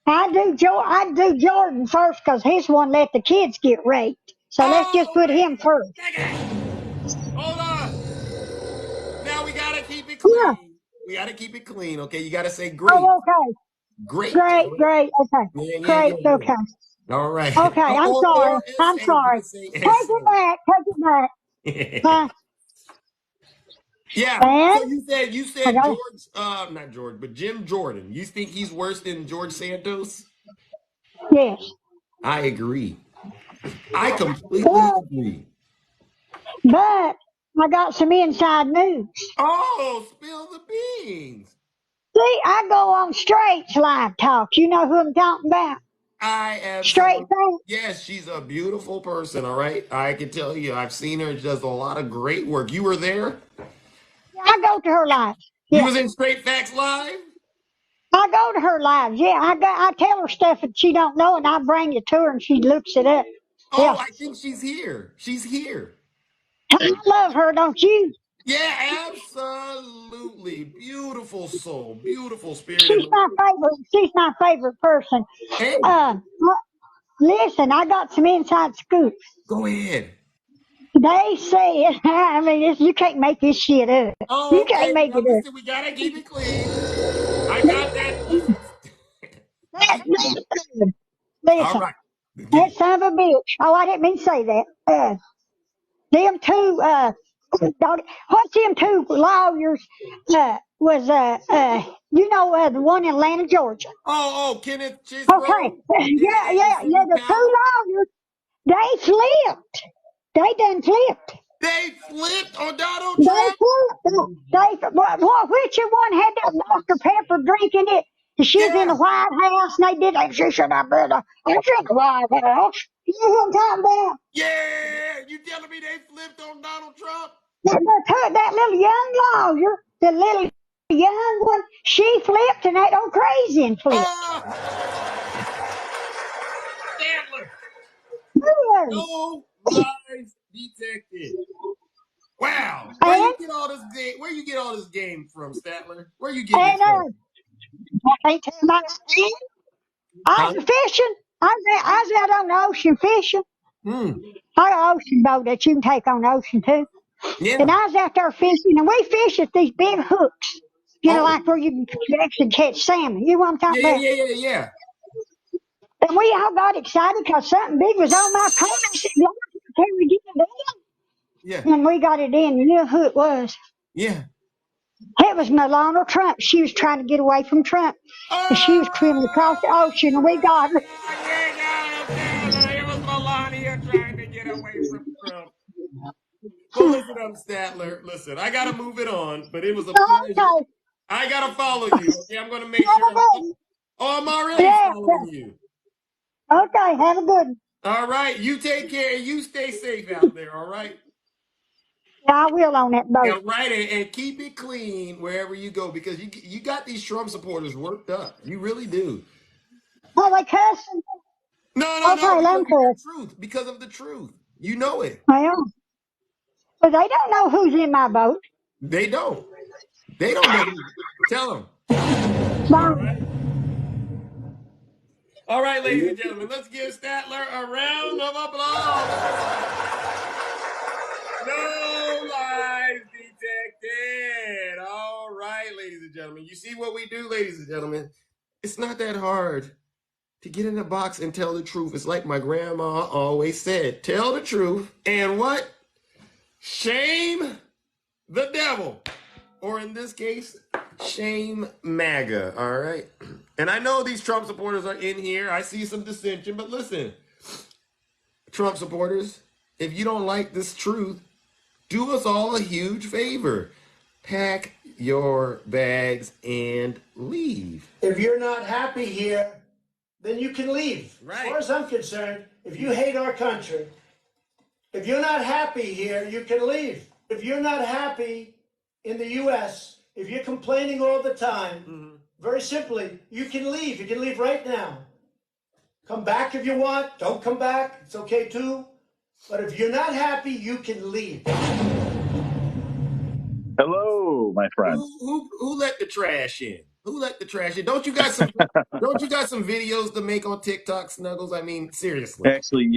I do Jordan first because he's the one let the kids get raped. So let's just Oh, put wait him first. a second. Hold on. Now we got to keep it Yeah. clean. We got to keep it clean. Okay. You got to say Oh, great. okay. Great. Great. Okay. Great. Yeah. Okay. All right. Okay. I'm sorry. Or I'm SA. You sorry. can say Take it back. SA. Huh? Yeah. And So you I said got George, not George, but Jim Jordan. You think he's worse than George Santos? yes. I agree. I completely But agree. but I got some inside news. Oh, spill the beans. See, I go on Straight's live talk. You know who I'm talking about? I Straight absolutely, thing. yes, she's a beautiful person, all right? I can tell you, I've seen her. She does a lot of great work. You were there? I go to her live. You Yeah. was in Straight Facts Live? I go to her live. Yeah, I tell her stuff that she don't know, and I bring it to her, and she looks it up. Oh, Yeah, I think she's here. She's here. I love her, don't you? Yeah, absolutely. Beautiful soul, beautiful spirit in She's the my Lord. favorite. She's my favorite person. Hey, Uh, listen, I got some inside scoop. go ahead. They said, I mean, you can't make this shit up. Oh, You okay. can't make Now it up. listen, we gotta keep it clean. I got that. Listen. Listen, All listen, right. that son of a bitch. Oh, I didn't mean to say that. Them two, what's them two lawyers, the one in Atlanta, Georgia. Kenneth Okay, Chisbro and yeah, Sidney the two Powell. lawyers, they flipped. They done flipped. They flipped on Donald They Trump. flipped. Which one had that Dr. Pepper drinking it? And she was in the Yeah. White House, and they did that. She should have been. That's in the White House. You know what I'm talking about? Yeah. You telling me they flipped on Donald Trump? That little young lawyer, the little young one, she flipped, and that old crazy and flipped. Ah, Statler. Really? No lies detected. Wow. Where you And get all this game? Where you get all this game from, Statler? Where you getting it and from? I ain't telling my I Huh? was fishing. I was out on the ocean fishing. Hmm. I got an ocean boat that you can take on the ocean too. And Yeah. I was out there fishing, and we fish at these big hooks. Oh. Like where you can actually catch salmon. You know what I'm Yeah, talking yeah, about? yeah, yeah, yeah. And we all got excited because something big was on my pole. I said, Lord, can we get it Yeah. in? And we got it in. You know who it was? Yeah. It was Melania Trump. She was trying to get away from Trump. And she was swimming across the ocean, and we got her. You got him, Statler. It was Melania trying to get away from Trump. Well, listen up, Statler. Listen, I gotta move it on, but it was a pleasure. Okay. I gotta follow you. Okay, I'm gonna make Have sure. a good one. I'm already Yeah. following you. Okay. Have a good one. All right, you take care and you stay safe out there. All right. Yeah, I will on that boat. Yeah, right, and keep it clean wherever you go because you got these Trump supporters worked up. You really do. Oh, they cussing? No, Okay, let them because of your cuss. truth. Because of the truth. You know it. Well, but they don't know who's in my boat. They don't. They don't know. Tell them. All No. right. All right, ladies and gentlemen, let's give Statler a round of applause. No lies detected. All right, ladies and gentlemen. You see what we do, ladies and gentlemen? It's not that hard to get in the box and tell the truth. It's like my grandma always said, tell the truth and what? Shame the devil. Or in this case, shame MAGA, all right? And I know these Trump supporters are in here. I see some dissension, but listen, Trump supporters, if you don't like this truth, do us all a huge favor. Pack your bags and leave. If you're not happy here, then you can leave. Right. As far as I'm concerned, if you hate our country, if you're not happy here, you can leave. If you're not happy in the U.S., if you're complaining all the time, very simply, you can leave. You can leave right now. Come back if you want. Don't come back. It's okay too. But if you're not happy, you can leave. Hello, my friend. Who let the trash in? Who let the trash in? Don't you got some videos to make on TikTok, Snuggles? I mean, seriously. Actually,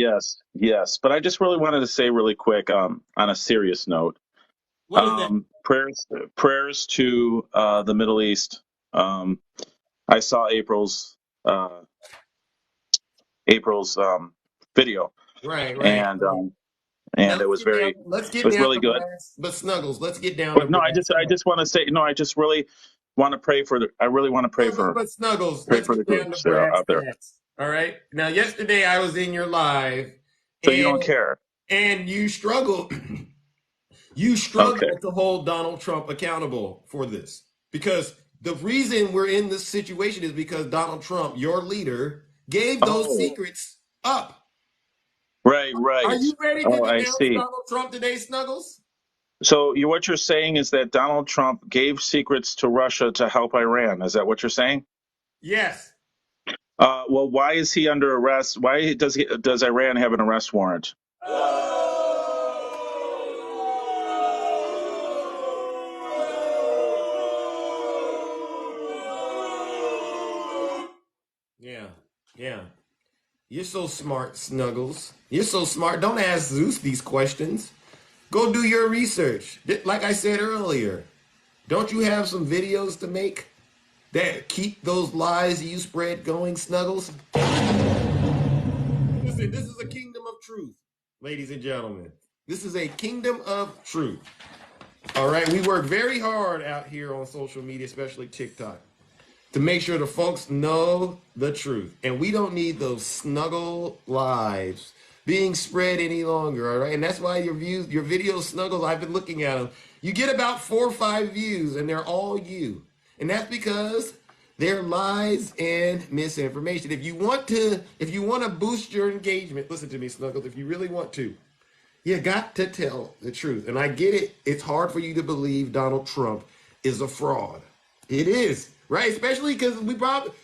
yes. But I just really wanted to say really quick, on a serious note, What is that? prayers to the Middle East. I saw April's video, Right. Now and it was let's it get was down really to good. brass. But Snuggles, let's get down to But no, brass. I just want to say no. I just really want to pray for I really want to pray for Snuggles, let's the get down to groups that are brass out there. tacks. All right. Now, yesterday I was in your live, So you don't care? and you struggled. You Okay. struggle to hold Donald Trump accountable for this because the reason we're in this situation is because Donald Trump, your leader, gave those secrets up. Right. Are you ready to Oh, I denounce see. Donald Trump today, Snuggles? So what you're saying is that Donald Trump gave secrets to Russia to help Iran. Is that what you're saying? Yes. Well, why is he under arrest? Why does Iran have an arrest warrant? Yeah. You're so smart, Snuggles. You're so smart. Don't ask Zeus these questions. Go do your research. Like I said earlier, don't you have some videos to make that keep those lies you spread going, Snuggles? Listen, this is a kingdom of truth, ladies and gentlemen. This is a kingdom of truth. All right, we work very hard out here on social media, especially TikTok, to make sure the folks know the truth. And we don't need those snuggle lives being spread any longer, all right? And that's why your video Snuggles, I've been looking at them. You get about 4 or 5 views, and they're all you. And that's because they're lies and misinformation. If you want to boost your engagement, listen to me, Snuggles, if you really want to, you got to tell the truth. And I get it. It's hard for you to believe Donald Trump is a fraud. It is, right? Especially because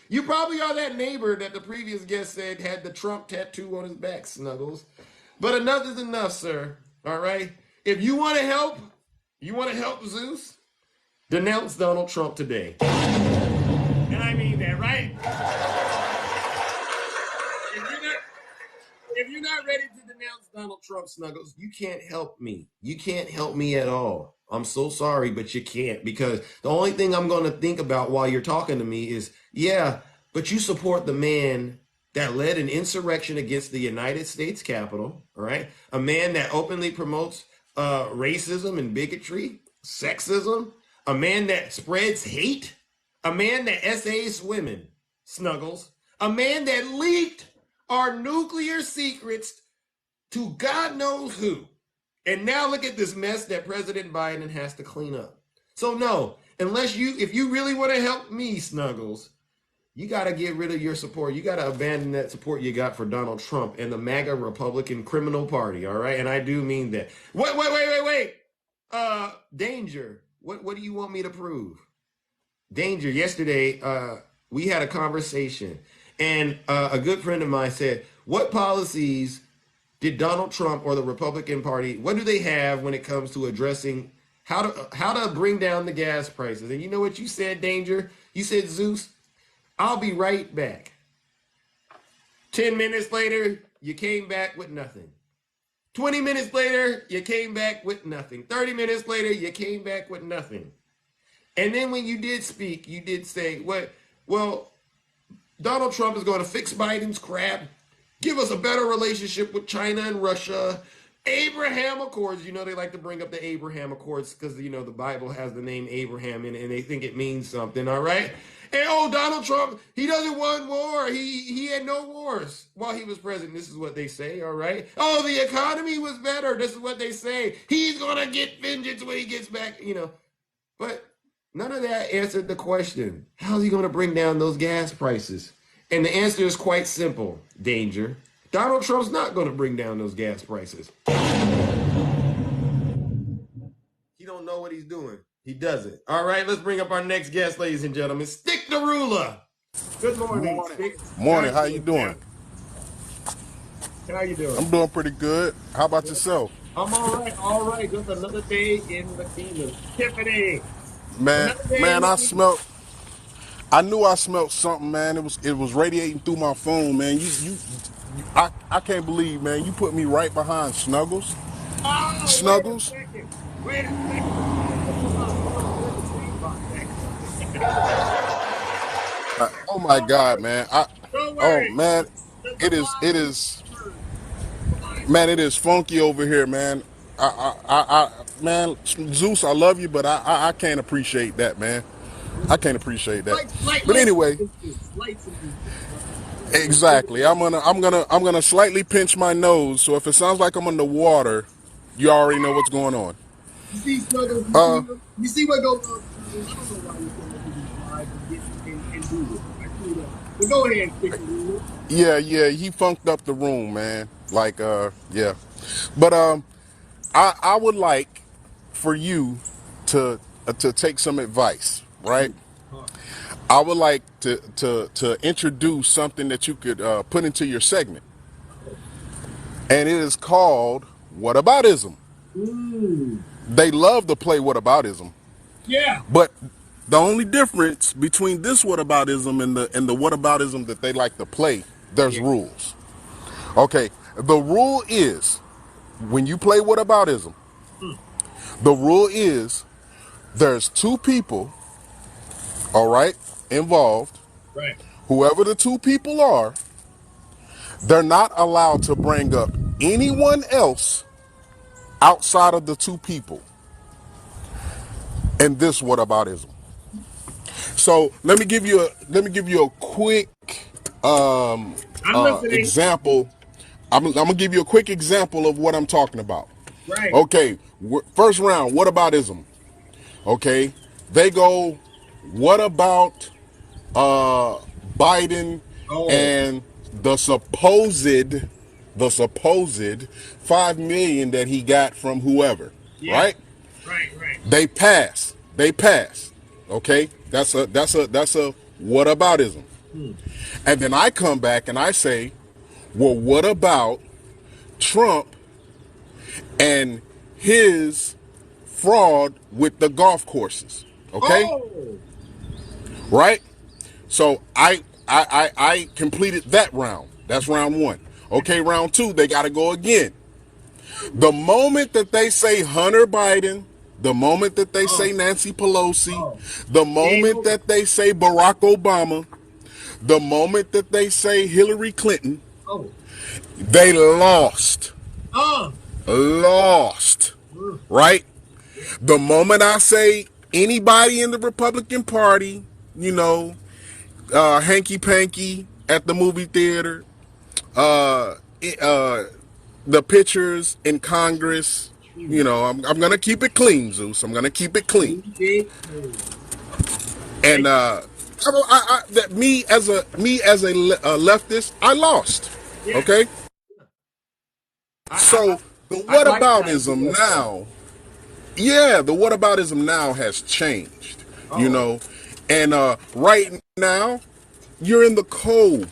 you probably are that neighbor that the previous guest said had the Trump tattoo on his back, Snuggles. But enough is enough, sir. All right? If you want to help Zeus, denounce Donald Trump today. And I mean that, right? If you're not ready to denounce Donald Trump, Snuggles, you can't help me. You can't help me at all. I'm so sorry, but you can't, because the only thing I'm going to think about while you're talking to me is, yeah, but you support the man that led an insurrection against the United States Capitol, all right? A man that openly promotes racism and bigotry, sexism, a man that spreads hate, a man that essays women, Snuggles, a man that leaked our nuclear secrets to God knows who. And now look at this mess that President Biden has to clean up. So no, if you really want to help me, Snuggles, you got to get rid of your support. You got to abandon that support you got for Donald Trump and the MAGA Republican criminal party, all right? And I do mean that. Wait. Danger, what do you want me to prove? Danger, yesterday, we had a conversation. And a good friend of mine said, what policies did Donald Trump or the Republican Party, what do they have when it comes to addressing how to bring down the gas prices? And you know what you said, Danger? You said, Zeus, I'll be right back. 10 minutes later, you came back with nothing. 20 minutes later, you came back with nothing. 30 minutes later, you came back with nothing. And then when you did speak, you did say, well, Donald Trump is going to fix Biden's crap, give us a better relationship with China and Russia, Abraham Accords. You know, they like to bring up the Abraham Accords because, you know, the Bible has the name Abraham in it and they think it means something, all right? And Donald Trump, he doesn't want war. He had no wars while he was president. This is what they say, all right? Oh, the economy was better. This is what they say. He's going to get vengeance when he gets back, you know. But none of that answered the question. How's he going to bring down those gas prices? And the answer is quite simple, Danger. Donald Trump's not going to bring down those gas prices. He don't know what he's doing. He doesn't. All right, let's bring up our next guest, ladies and gentlemen. Stick the ruler. Good morning. Morning. How you doing? How you doing? I'm doing pretty good. How about yourself? I'm all right. All right. Just another day in the kingdom. Tiffany. Man, I knew I smelled something, man. It was radiating through my phone, man. I can't believe, man. You put me right behind Snuggles. Oh, Snuggles. Wait a second. Hold on. Let me think about that. Oh my God, man. Don't Oh worry. man, it is. Man, it is funky over here, man. Man, Zeus, I love you, but I can't appreciate that, man. I can't appreciate that. But anyway, exactly. I'm gonna slightly pinch my nose. So if it sounds like I'm underwater, you already know what's going on. You see, Snuggles, you see what goes on, Snuggles? I don't know why you come up to these lives and do this. I truly don't. But go ahead and stick the rule. Yeah, he funked up the room, man. Like, yeah. But I would like for you to take some advice, right? I would like to introduce something that you could put into your segment, and it is called whataboutism. They love to play whataboutism. Yeah. But the only difference between this whataboutism and the whataboutism that they like to play, there's rules. Okay, the rule is when you play whataboutism, The rule is there's two people, all right, involved. Right. Whoever the two people are, they're not allowed to bring up anyone else outside of the two people. And this whataboutism. So let me give you a quick I'm listening. example. I'm gonna give you a quick example of what I'm talking about. Right. Okay, first round, whataboutism. Okay, they go, what about Biden Oh. and the supposed 5 million that he got from whoever, Yeah. right? Right. They pass. They pass. Okay? That's a whataboutism. Hmm. And then I come back and I say, well, what about Trump and his fraud with the golf courses? Okay? Oh. Right? So I completed that round. That's round one. Okay, round two, they gotta go again. The moment that they say Hunter Biden, the moment that they say Nancy Pelosi, Oh. the Game moment over. that they say Barack Obama, the moment that they say Hillary Clinton, Oh. they lost. Oh. Lost. Right? Yeah. The moment I say anybody in the Republican Party, hanky panky at the movie theater, uh, uh, the pictures in Congress. I'm gonna keep it clean, Zeus. I'm gonna keep it clean. And me as a leftist, I lost. Yeah. Okay, I, so the I like that whataboutism idea. now, yeah, the whataboutism now has changed. You Oh. know, and right now you're in the cold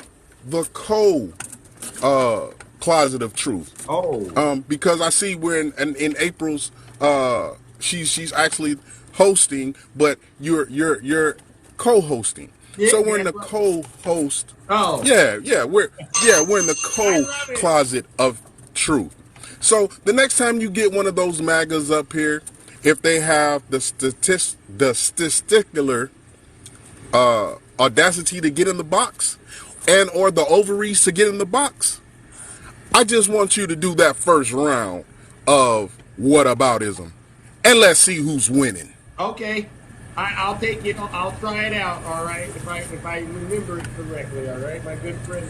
closet of truth. Oh. Because I see we're in April's. She's actually hosting, but you're co-hosting. Yeah. So we're in That's the right. co-host. Oh. We're in the I co love it. closet of truth. So the next time you get one of those MAGAs up here, if they have the statisticular audacity to get in the box, and or the ovaries to get in the box, I just want you to do that first round of whataboutism, and let's see who's winning. Okay. I'll take it. I'll try it out. All right. If I remember it correctly. All right, my good friend.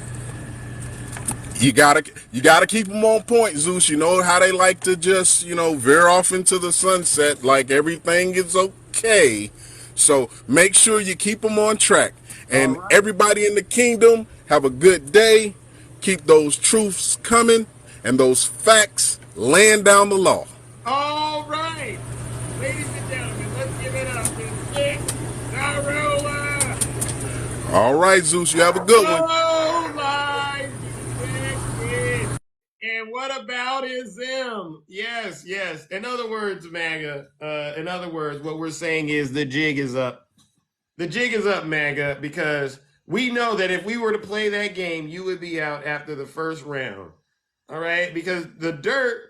You gotta keep them on point, Zeus. You know how they like to just veer off into the sunset like everything is okay. So make sure you keep them on track. All And right. everybody in the kingdom, have a good day. Keep those truths coming and those facts laying down the law. All right. Ladies and gentlemen, let's give it up to Stick Narola. All right, Zeus, you have a good one. No lies detected. And what about is them? Yes. In other words, MAGA, in other words, what we're saying is the jig is up. The jig is up, MAGA, because we know that if we were to play that game, you would be out after the first round. All right? Because the dirt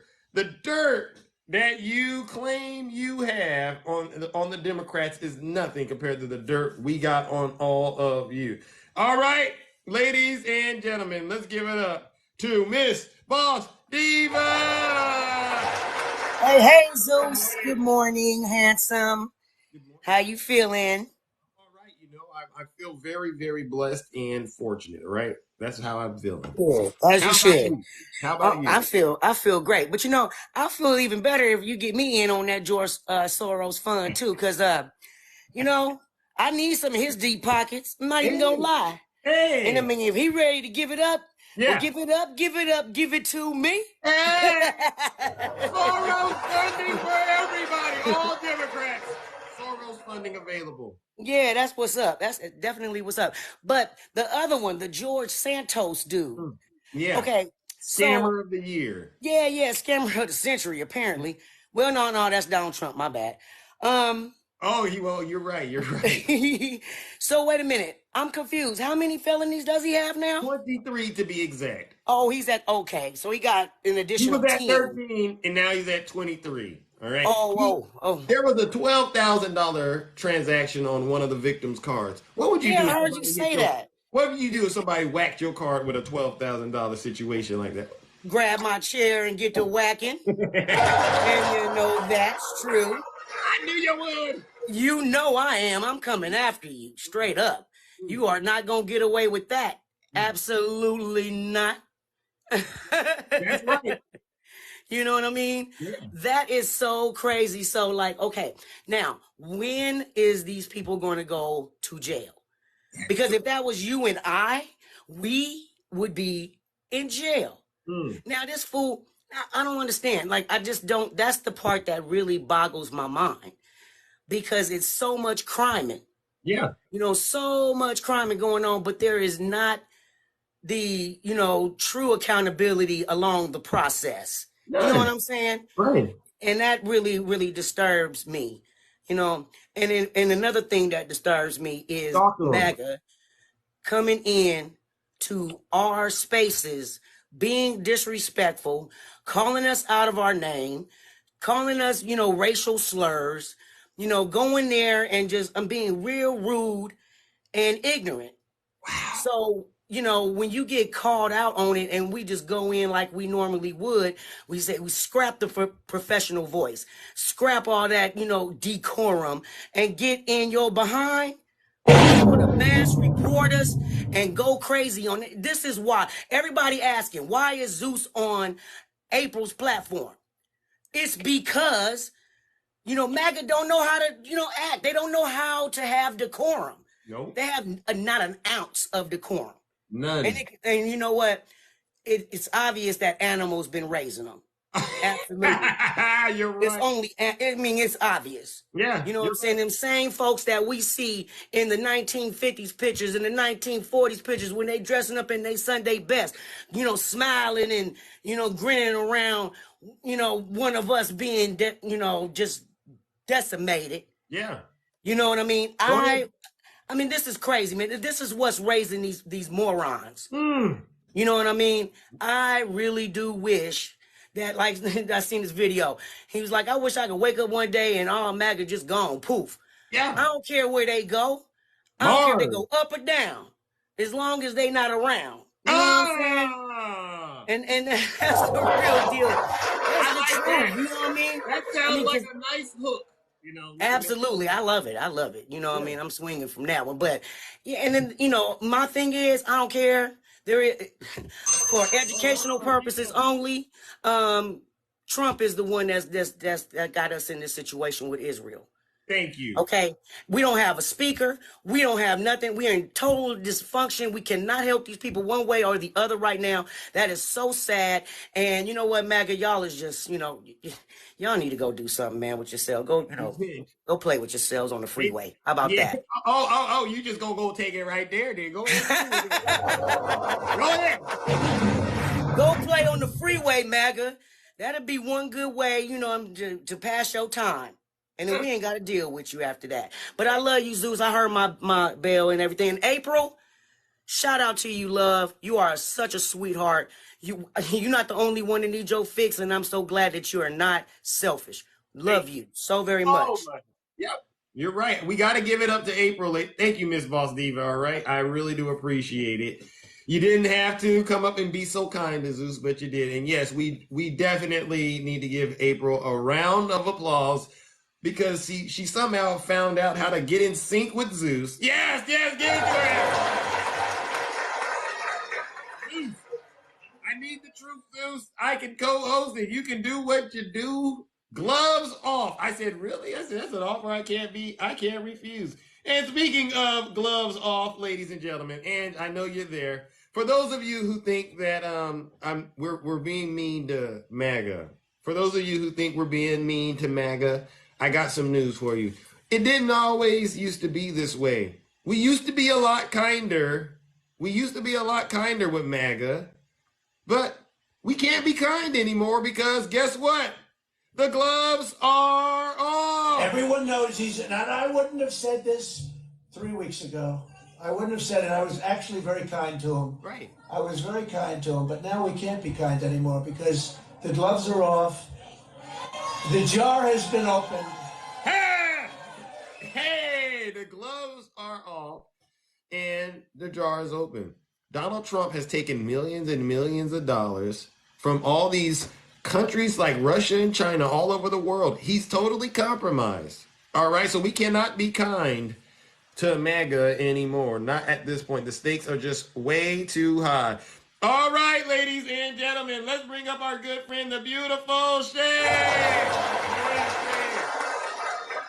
that you claim you have on the Democrats is nothing compared to the dirt we got on all of you. All right, ladies and gentlemen, let's give it up to Miss Boss Diva. Hey, Zeus. Good morning, handsome. Good morning. How you feeling? All right, I feel very, very blessed and fortunate, right? That's how I'm feeling. Good, as you How about should. you? How about you? I feel great, but I feel even better if you get me in on that George Soros fund too, because I need some of his deep pockets. I'm not even gonna lie. Hey. And I mean, if he ready to give it up, Yeah. well, give it up, give it to me. Hey. Soros funding for everybody, all Democrats. Soros funding available. Yeah, that's what's up. That's definitely what's up. But the other one, the George Santos dude. Yeah. Okay. Scammer of the year. Yeah, scammer of the century, apparently. Well, no, that's Donald Trump, my bad. You're right. So wait a minute. I'm confused. How many felonies does he have now? 23 to be exact. Oh, he's at okay. So he got an He additional was at 10. 13 and now he's at 23. All right. Oh. There was a $12,000 transaction on one of the victims' cards. What would you do? Yeah, I heard you say that. What would you do if somebody whacked your card with a $12,000 situation like that? Grab my chair and get to whacking. And you know that's true. I knew you would. You know I am. I'm coming after you, straight up. You are not going to get away with that. Absolutely not. That's right. You know what I mean? Yeah. That is so crazy. So, like, okay, now, when is these people going to go to jail? Because if that was you and we would be in jail. Now, this fool, I don't understand. Like, I just don't. That's the part that really boggles my mind. Because it's so much criming. Yeah. You know, so much criming going on, but there is not the, true accountability along the process. None. You know what I'm saying? Right. And that really, really disturbs me. And another thing that disturbs me is MAGA coming in to our spaces, being disrespectful, calling us out of our name, calling us, racial slurs, going there and just being real rude and ignorant. Wow. So, when you get called out on it and we just go in like we normally would, we scrap the professional voice, scrap all that, decorum, and get in your behind. Want to mass report us and go crazy on it. This is why everybody asking, why is Zeus on April's platform? It's because MAGA don't know how to, act. They don't know how to have decorum. Nope. They have not an ounce of decorum. None. And you know what? It's obvious that animals been raising them. Absolutely. You're right. It's obvious. Yeah. You know what I'm saying? Them same folks that we see in the 1950s pictures and the 1940s pictures when they dressing up in their Sunday best, smiling and, grinning around, one of us being, just decimated. Yeah. You know what I mean? I mean, this is crazy, man. This is what's raising these morons. You know what I mean? I really do wish that, like, I seen this video. He was like, I wish I could wake up one day and all MAGA just gone, poof. Yeah. I don't care where they go. I don't care if they go up or down, as long as they not around. You know what I'm saying? And that's the real deal. That's the truth. You know what I mean? That sounds like a nice hook. Absolutely. I love it. You know what I mean? I'm swinging from that one. But yeah, and then, my thing is, I don't care. There is, for educational purposes only, Trump is the one that got us in this situation with Israel. Thank you. Okay. We don't have a speaker. We don't have nothing. We are in total dysfunction. We cannot help these people one way or the other right now. That is so sad. And you know what, MAGA, y'all is just, y'all need to go do something, man, with yourself. Go play with yourselves on the freeway. How about that? Oh, you just gonna go take it right there, then. Go ahead. Go ahead. Go play on the freeway, MAGA. That'd be one good way, to pass your time. And then we ain't got to deal with you after that. But I love you, Zeus. I heard my bell and everything. And April, shout out to you, love. You are such a sweetheart. You're not the only one that needs your fix, and I'm so glad that you are not selfish. Love you so very much. Yep. You're right. We got to give it up to April. Thank you, Miss Boss Diva. All right. I really do appreciate it. You didn't have to come up and be so kind to Zeus, but you did. And yes, we definitely need to give April a round of applause because she somehow found out how to get in sync with Zeus. Yes, give it to her. Zeus, I need the truth, Zeus. I can co-host it. You can do what you do. Gloves off. I said, really? I said, that's an offer I can't refuse. And speaking of gloves off, ladies and gentlemen, and I know you're there. For those of you who think that we're being mean to MAGA, for those of you who think we're being mean to MAGA, I got some news for you. It didn't always used to be this way. We used to be a lot kinder. With MAGA, but we can't be kind anymore because guess what? The gloves are off. Everyone knows and I wouldn't have said this 3 weeks ago. I wouldn't have said it. I was actually very kind to him. Right. I was very kind to him, but now we can't be kind anymore because the gloves are off. The jar has been opened. Hey, the gloves are off and the jar is open. Donald Trump has taken millions and millions of dollars from all these countries like Russia and China all over the world. He's totally compromised. All right, so we cannot be kind to MAGA anymore. Not at this point. The stakes are just way too high. All right, ladies and gentlemen, let's bring up our good friend, the beautiful Shay.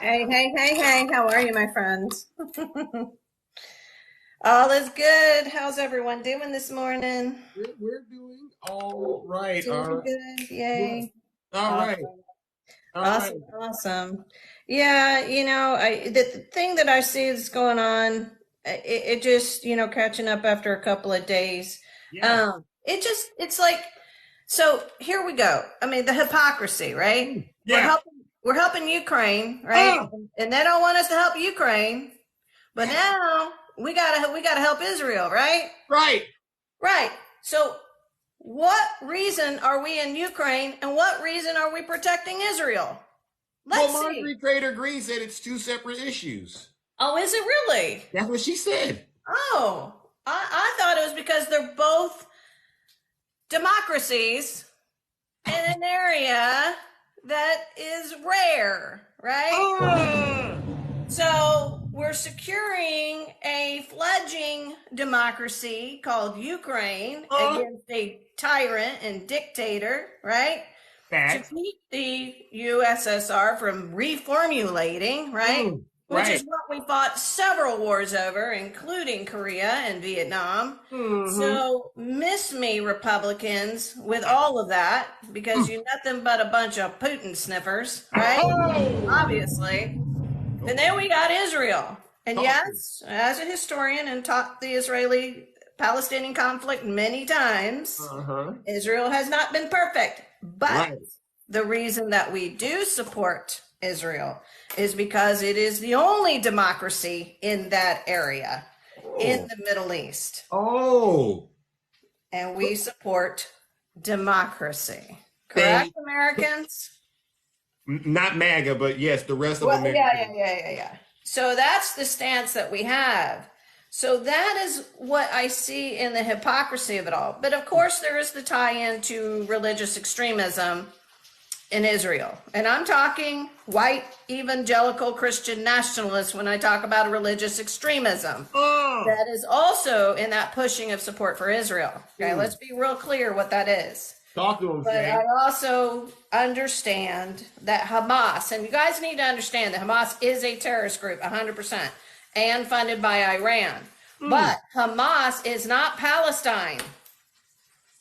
Hey, how are you, my friends? All is good. How's everyone doing this morning? We're doing all right. Doing good. Yay. All right. Awesome. Yeah, the thing that I see is going on, it just, catching up after a couple of days. Yeah. It's like, so here we go. I mean, the hypocrisy, right? Yeah. We're helping Ukraine, right? And they don't want us to help Ukraine, but now we gotta help Israel, right? Right. So what reason are we in Ukraine and what reason are we protecting Israel? Let's see. Marjorie Trader Green said it's two separate issues. Oh, is it really? That's what she said. Oh, I thought it was because they're both democracies in an area that is rare, right? So we're securing a fledgling democracy called Ukraine against a tyrant and dictator, right? To keep the USSR from reformulating, right? Which is what we fought several wars over, including Korea and Vietnam. So miss me, Republicans, with all of that, because you're nothing but a bunch of Putin sniffers, right? Obviously. And then we got Israel. And yes, as a historian and taught the Israeli-Palestinian conflict many times, Israel has not been perfect. But the reason that we do support Israel is because it is the only democracy in that area, in the Middle East. And we support democracy. Correct, Americans? Not MAGA, but yes, the rest of America. Yeah. So that's the stance that we have. So that is what I see in the hypocrisy of it all. But of course, there is the tie-in to religious extremism in Israel. And I'm talking white evangelical Christian nationalists when I talk about religious extremism. That is also in that pushing of support for Israel. Okay, let's be real clear what that is. Talk to them, but I also understand that Hamas, and you guys need to understand that Hamas is a terrorist group, 100%, and funded by Iran. But Hamas is not Palestine.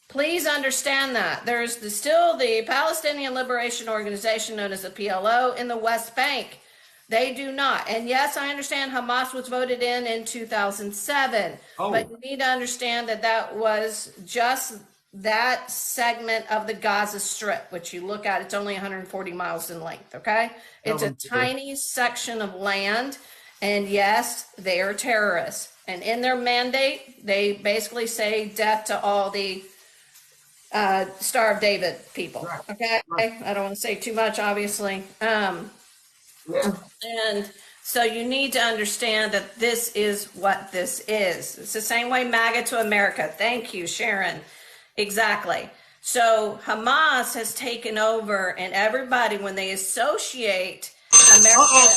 Please understand that. There's still the Palestinian Liberation Organization, known as the PLO, in the West Bank. They do not. And yes, I understand Hamas was voted in 2007. But you need to understand that that was just that segment of the Gaza Strip, which you look at, it's only 140 miles in length, okay? It's a tiny section of land. And yes, they are terrorists. And in their mandate, they basically say death to all the Star of David people. Okay, I don't want to say too much, obviously. And so you need to understand that this is what this is. It's the same way MAGA to America. Thank you, Sharon. Exactly. So Hamas has taken over, and everybody, when they associate America and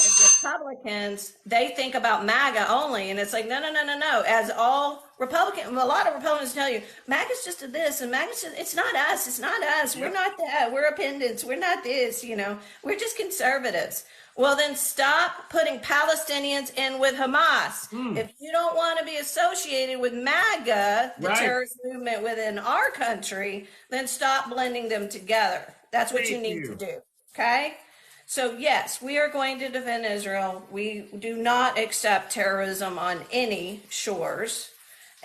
Republicans, they think about MAGA only, and it's like no. As all Republicans, a lot of Republicans tell you, MAGA's just a this, and MAGA's just, it's not us. We're not that. We're appendants. We're not this. We're just conservatives. Well, then stop putting Palestinians in with Hamas. If you don't want to be associated with MAGA, the terrorist movement within our country, then stop blending them together. That's what you need to do. Okay? So yes, we are going to defend Israel. We do not accept terrorism on any shores.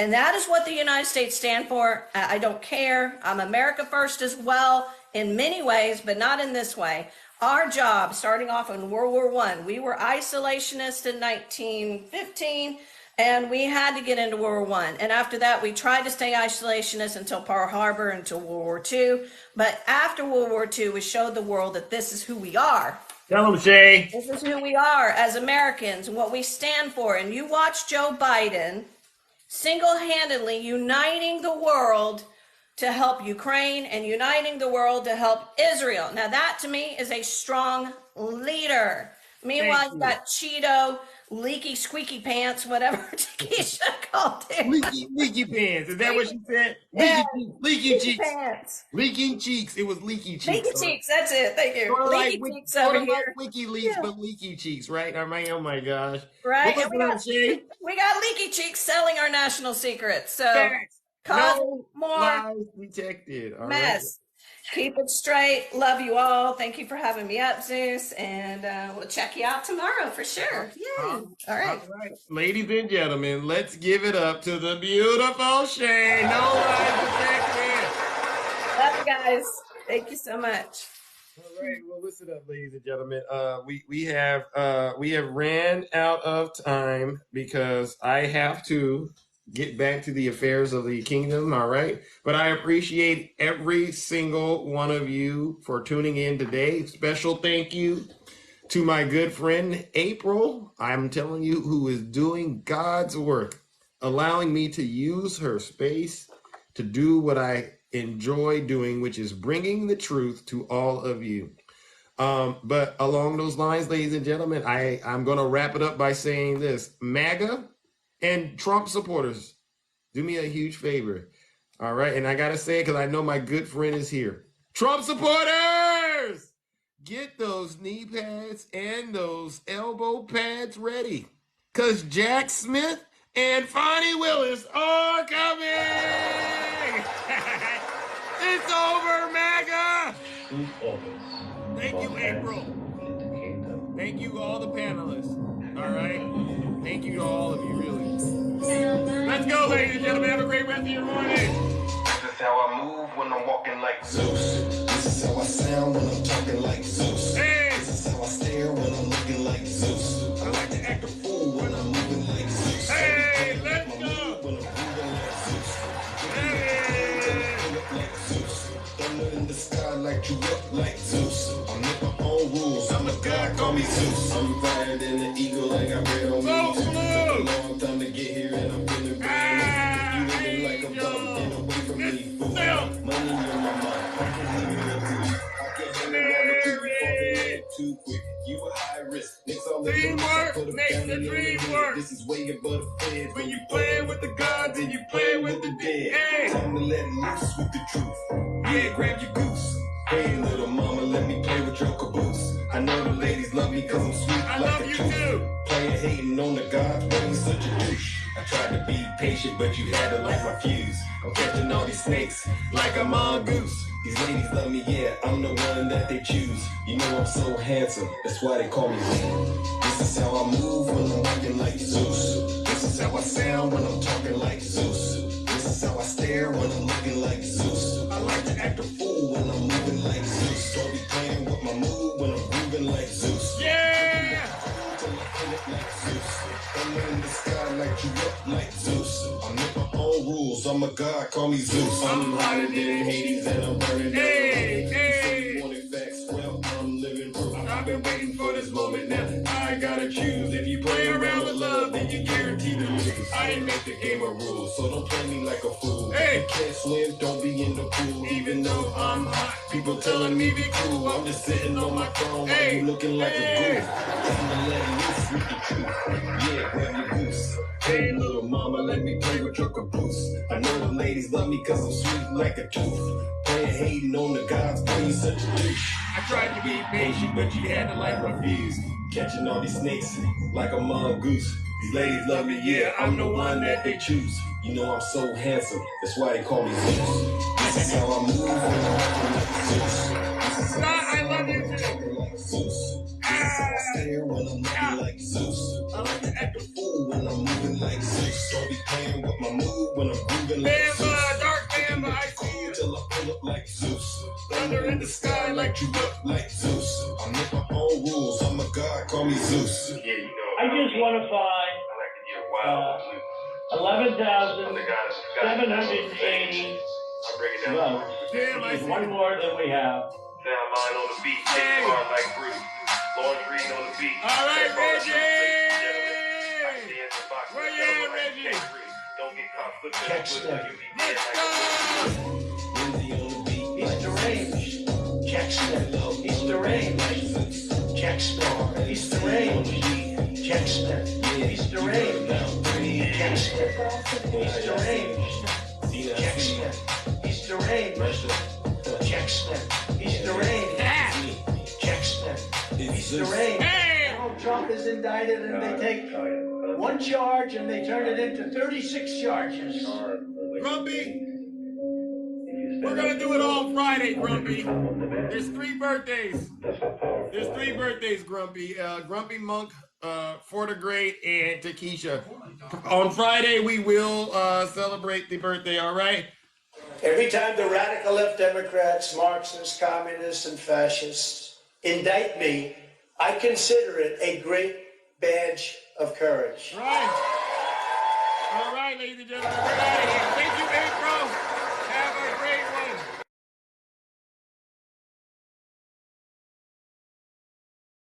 And that is what the United States stand for. I don't care. I'm America first as well in many ways, but not in this way. Our job, starting off in World War I, we were isolationists in 1915. And we had to get into World War I. And after that, we tried to stay isolationist until Pearl Harbor, until World War II. But after World War II, we showed the world that this is who we are. Tell them, Shay. This is who we are as Americans and what we stand for. And you watch Joe Biden single-handedly uniting the world to help Ukraine and uniting the world to help Israel. Now that to me is a strong leader. Meanwhile, you got Cheeto, leaky, squeaky pants, whatever Keisha called it. Leaky pants. Is that what she said? Yeah. Leaky cheeks. Pants. Leaking cheeks. It was leaky cheeks. Leaky cheeks. That's it. Thank you. Sort of leaky like, cheeks over here. Like WikiLeaks, but leaky cheeks, right? I mean, oh my gosh. Right. Well, We got leaky cheeks selling our national secrets. So cause more lies detected. All mess. Right. Keep it straight. Love you all. Thank you for having me up, Zeus. And we'll check you out tomorrow for sure. Yay. All right. Ladies and gentlemen, let's give it up to the beautiful Shay. No lies detected. Love you guys. Thank you so much. All right. Well, listen up, ladies and gentlemen. We have ran out of time because I have to get back to the affairs of the kingdom. All right. But I appreciate every single one of you for tuning in today. Special thank you to my good friend April. I'm telling you, who is doing God's work, allowing me to use her space to do what I enjoy doing, which is bringing the truth to all of you. But along those lines, ladies and gentlemen, I'm going to wrap it up by saying this. MAGA and Trump supporters, do me a huge favor. All right. And I got to say it because I know my good friend is here. Trump supporters, get those knee pads and those elbow pads ready, because Jack Smith and Fonnie Willis are coming. It's over, MAGA. Thank you, April. Thank you, all the panelists. All right. Thank you to all of you, really. Let's go, ladies and gentlemen. Have a great rest of your morning. This is how I move when I'm walking like Zeus. This is how I sound when I'm talking like Zeus. Hey. This is how I stare when I'm looking like Zeus. I like to act a fool when I'm moving like Zeus. Hey, let's go. When I'm moving like Zeus. Hey. Thunder in the sky, light you up like Zeus. I make my own rules. I'm a god, call me Zeus. I'm fired in the eagle, I got red on me. Took a long time to get here and I'm feeling brand new. You looking like a bum, get away from me, fool. Money on my mind, I can hang it up too. I can hang around with you before too quick. You a high risk. Next all the teamwork makes the dream work. This is way above the feds. When you playing with the gods and you playing with the dead. Hey. Time to let loose with the truth. Yeah, grab your goose. Hey, little mama, let me play with your caboose. I know the ladies love me cause I'm sweet I like love a you tooth. too. Playing hating on the gods, but he's such a douche. I tried to be patient, but you had to light my fuse. I'm catching all these snakes like a mongoose. These ladies love me, yeah, I'm the one that they choose. You know I'm so handsome, that's why they call me Zeus. This is how I move when I'm walking like Zeus. This is how I sound when I'm talking like Zeus. This is how I stare when I'm looking like Zeus. I like to act a fool when I'm moving like Zeus. Don't be playing with my mood when I'm grooving like Zeus. Yeah! Thunder in the sky, light you up like Zeus. I make my own rules, I'm a god, call me Zeus. I'm hotter than Hades and I'm burning down. Hey! You wanted facts, well, I'm living proof. I've been waiting for this moment now. I gotta choose. If you play around with love, then you guaranteed to lose. I didn't make the game a rule, so don't play me like a fool. Hey! You can't swim, don't be in the pool. Even though I'm hot, people telling me be cool. I'm just sitting on my throne while you looking like a goof. Time to let loose with the truth. Yeah, grab your goose. Hey, little mama, let me play with your caboose. I know the ladies love me cause I'm sweet like a tooth. Playing hating on the gods, boy, you such a douche. I tried to be patient, but you had to like refuse. Catching all these snakes like a mongoose. These ladies love me, yeah, I'm the one that they choose. You know I'm so handsome, that's why they call me Zeus. This is how I move when I'm walking like Zeus. This is how I love you too. Like Zeus. This is how I stare when I'm looking like Zeus. I like to act a fool when I'm moving like Zeus. Don't be playing with my mood when I'm grooving like Zeus. Dark Bamba, I see you. Till I pull up like Zeus. Thunder in the sky, light you up like Zeus. I make my own rules, I'm a god, call me Zeus. I just want to find 11,780 votes. Damn, I see. One more than we have. Now mine on the beat, take hard like Bruce. Lawrence Reed on the beat. All right, Reggie! Where you at, Reggie? Don't get caught flipping. Check step. Let's go! He's deranged. Jack step. He's deranged. Jack step. He's deranged. Jack step. He's deranged. Jack step. He's deranged. Jack step. He's deranged. Jack step. He's deranged. Jack step. He's deranged. Donald Trump is indicted and they take one charge and they turn it into 36 charges. Grumpy, we're going to do it all Friday, Grumpy. There's 3 birthdays. There's 3 birthdays, Grumpy. Grumpy Monk, For the Great, and Takesha. On Friday, we will celebrate the birthday, all right? Every time the radical left Democrats, Marxists, communists, and fascists indict me, I consider it a great badge of courage. Right. All right, ladies and gentlemen, we're out of here.